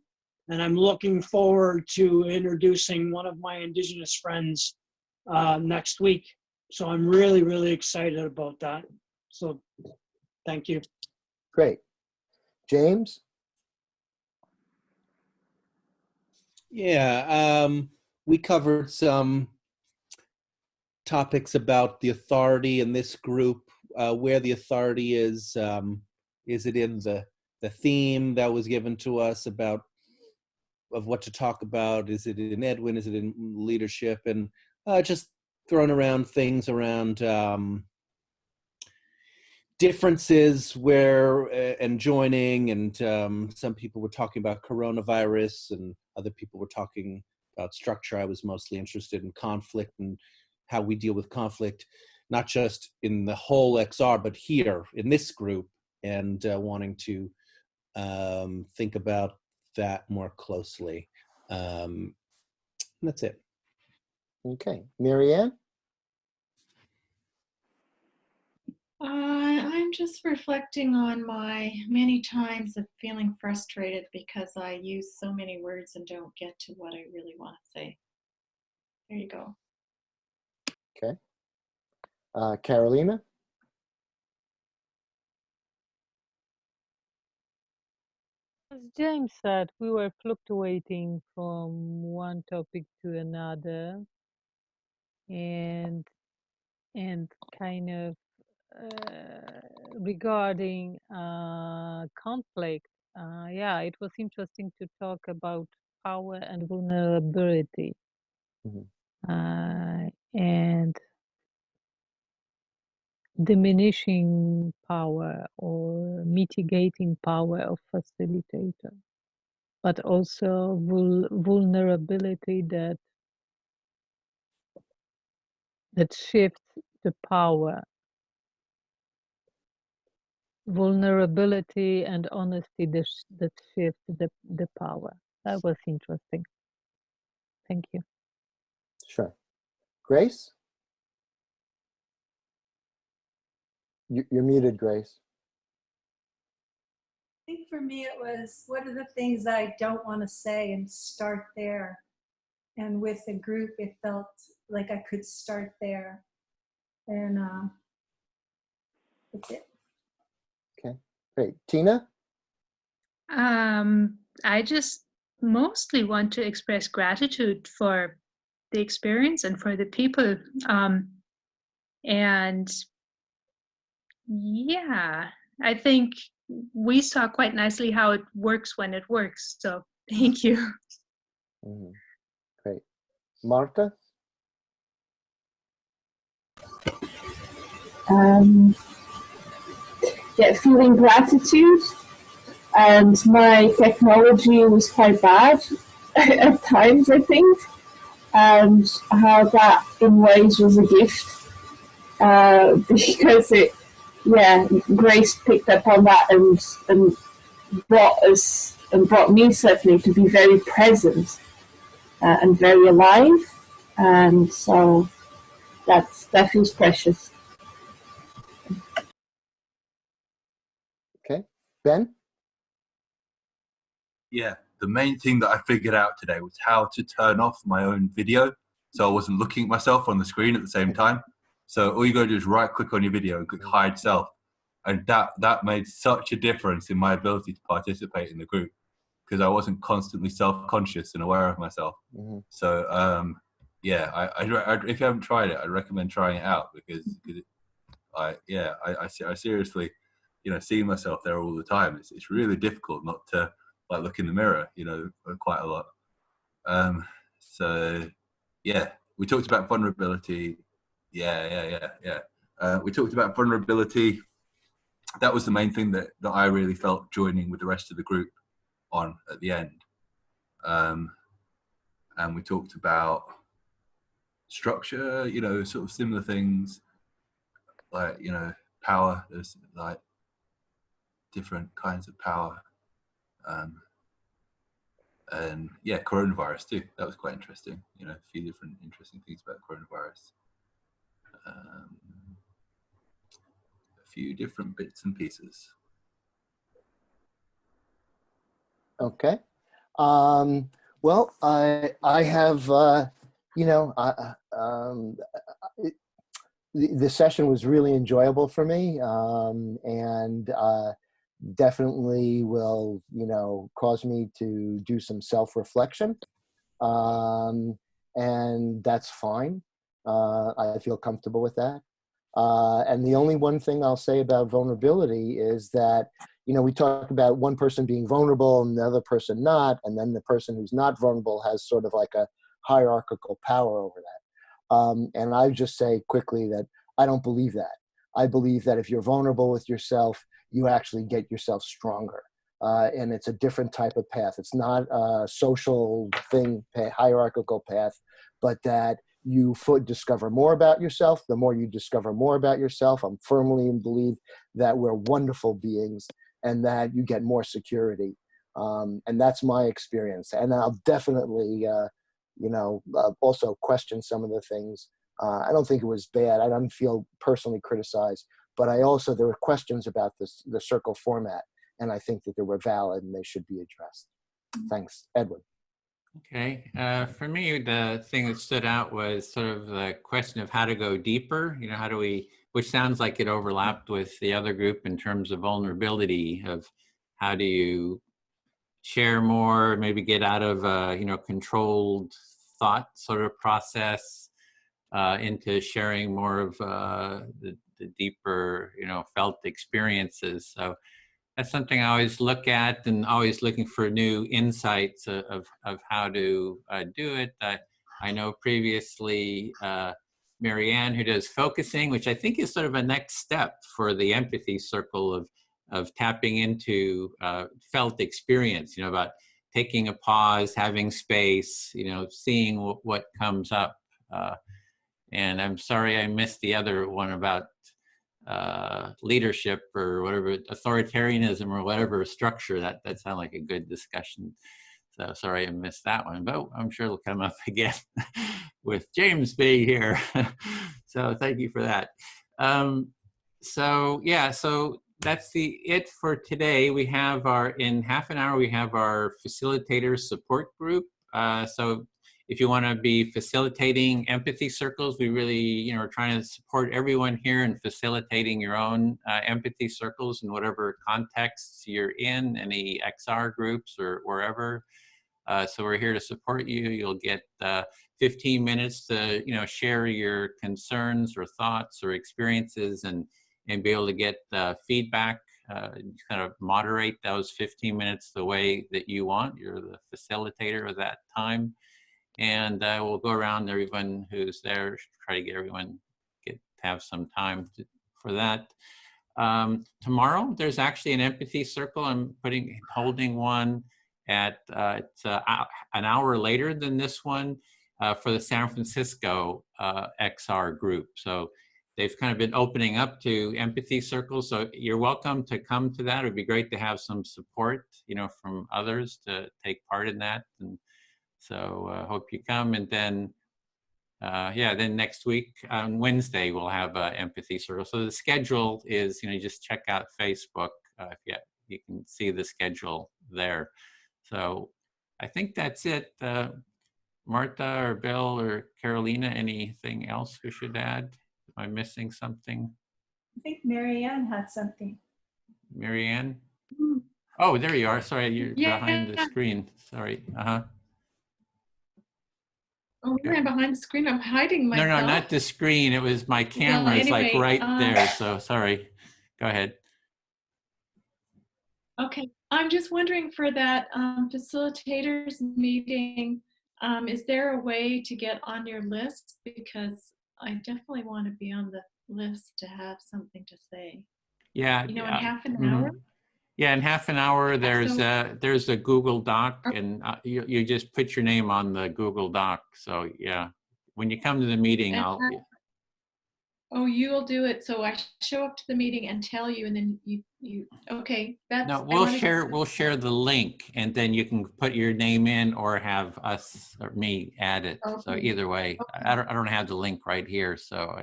And I'm looking forward to introducing one of my indigenous friends next week. So I'm really, really excited about that. So thank you. Great. James? Yeah, we covered some topics about the authority in this group, where the authority is. Is it in the theme that was given to us of what to talk about? Is it in Edwin? Is it in leadership? And just throwing around things around differences where and joining, and some people were talking about coronavirus, and other people were talking about structure. I was mostly interested in conflict and how we deal with conflict, not just in the whole XR, but here in this group, and wanting to think about that more closely. That's it. Okay. Marianne? I'm just reflecting on my many times of feeling frustrated because I use so many words and don't get to what I really want to say. There you go. Okay. Carolina? As James said, we were fluctuating from one topic to another, and kind of regarding conflict. Yeah, it was interesting to talk about power and vulnerability, Mhm. and diminishing power or mitigating power of facilitator, but also vulnerability that shifts the power, vulnerability and honesty that shift the power. That was interesting. Thank you. Sure. Grace? You're muted, Grace. I think for me it was, what are the things I don't want to say, and start there. And with the group, it felt like I could start there. And that's it. Okay, great. Tina? I just mostly want to express gratitude for the experience and for the people. And yeah, I think we saw quite nicely how it works when it works. So thank you. Mhm. Great. Marta? Yeah, feeling gratitude, and my technology was quite bad at times, I think, and how that in ways was a gift, because Grace picked up on that and brought me certainly to be very present, and very alive, and so that feels precious. Okay. Ben? Yeah, the main thing that I figured out today was how to turn off my own video, so I wasn't looking at myself on the screen at the same time. So all you gotta do is right click on your video and click hide self, and that made such a difference in my ability to participate in the group, because I wasn't constantly self-conscious and aware of myself. Mm-hmm. So yeah, I if you haven't tried it, I'd recommend trying it out, because I seriously, see myself there all the time. It's really difficult not to like look in the mirror, quite a lot. So yeah, we talked about vulnerability. Yeah. We talked about vulnerability. That was the main thing that I really felt joining with the rest of the group on at the end. And we talked about structure, sort of similar things, like, power. There's like different kinds of power. And yeah, coronavirus too. That was quite interesting. A few different interesting things about coronavirus. A few different bits and pieces. Okay. Well, I have, the session was really enjoyable for me, and definitely will, cause me to do some self-reflection, and that's fine. I feel comfortable with that. And the only one thing I'll say about vulnerability is that, we talk about one person being vulnerable and the other person not, and then the person who's not vulnerable has sort of like a hierarchical power over that. And I just say quickly that I don't believe that. I believe that if you're vulnerable with yourself, you actually get yourself stronger. And it's a different type of path. It's not a social thing, hierarchical path, but that you discover more about yourself. The more you discover more about yourself, I'm firmly believe that we're wonderful beings and that you get more security. And that's my experience. And I'll definitely, also question some of the things. I don't think it was bad. I don't feel personally criticized, but there were questions about the circle format, and I think that they were valid and they should be addressed. Thanks. Edwin. Okay, for me, the thing that stood out was sort of the question of how to go deeper. How do we, which sounds like it overlapped with the other group in terms of vulnerability, of how do you share more, maybe get out of controlled thought sort of process into sharing more of the deeper, felt experiences. So that's something I always look at, and always looking for new insights of how to do it. I know previously Marianne, who does focusing, which I think is sort of a next step for the empathy circle of tapping into felt experience, you know, about taking a pause, having space, you know, seeing what comes up. And I'm sorry I missed the other one about leadership or whatever, authoritarianism or whatever structure. That sounded like a good discussion. So sorry I missed that one, but I'm sure it'll come up again with James being here. So thank you for that. So yeah, so that's it for today. We have in half an hour, we have our facilitator support group. So if you want to be facilitating empathy circles, we really, you know, are trying to support everyone here in facilitating your own empathy circles in whatever contexts you're in, any XR groups or wherever. So we're here to support you. You'll get 15 minutes to, you know, share your concerns or thoughts or experiences and be able to get feedback. Kind of moderate those 15 minutes the way that you want. You're the facilitator of that time. And we'll go around everyone who's there, try to get everyone have some time for that. Tomorrow, there's actually an empathy circle. I'm holding one at it's an hour later than this one for the San Francisco XR group. So they've kind of been opening up to empathy circles. So you're welcome to come to that. It would be great to have some support, you know, from others to take part in that. And so hope you come. And then, yeah, then next week on Wednesday, we'll have empathy circle. So the schedule is, you know, just check out Facebook. If you can see the schedule there. So I think that's it. Martha or Bill or Carolina, anything else we should add? Am I missing something? I think Marianne had something. Marianne? Oh, there you are. Sorry, you're behind the screen. Sorry. Oh, I'm behind the screen. I'm hiding myself. No, not the screen. It was my camera. It's like right there. So sorry. Go ahead. Okay. I'm just wondering for that facilitators meeting, is there a way to get on your list? Because I definitely want to be on the list to have something to say. Yeah. You know, in half an hour? Yeah, in half an hour, there's a Google Doc, and you just put your name on the Google Doc. So yeah, when you come to the meeting, Oh, you'll do it. So I show up to the meeting and tell you, and then you okay. That's no. We'll share the link, and then you can put your name in or have us or me add it. Okay. So either way, okay. I don't have the link right here. So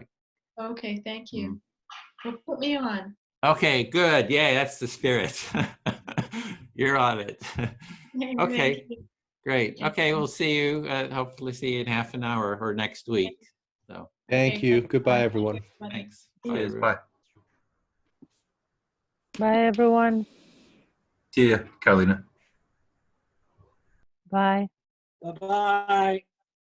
okay, thank you. Well, put me on. Okay, good. Yeah, that's the spirit. You're on it. Okay, great. Okay, we'll see you. Hopefully see you in half an hour or next week. So thank you. Goodbye, everyone. Thanks. Cheers. Bye. Bye, everyone. See ya, Carolina. Bye. Bye-bye.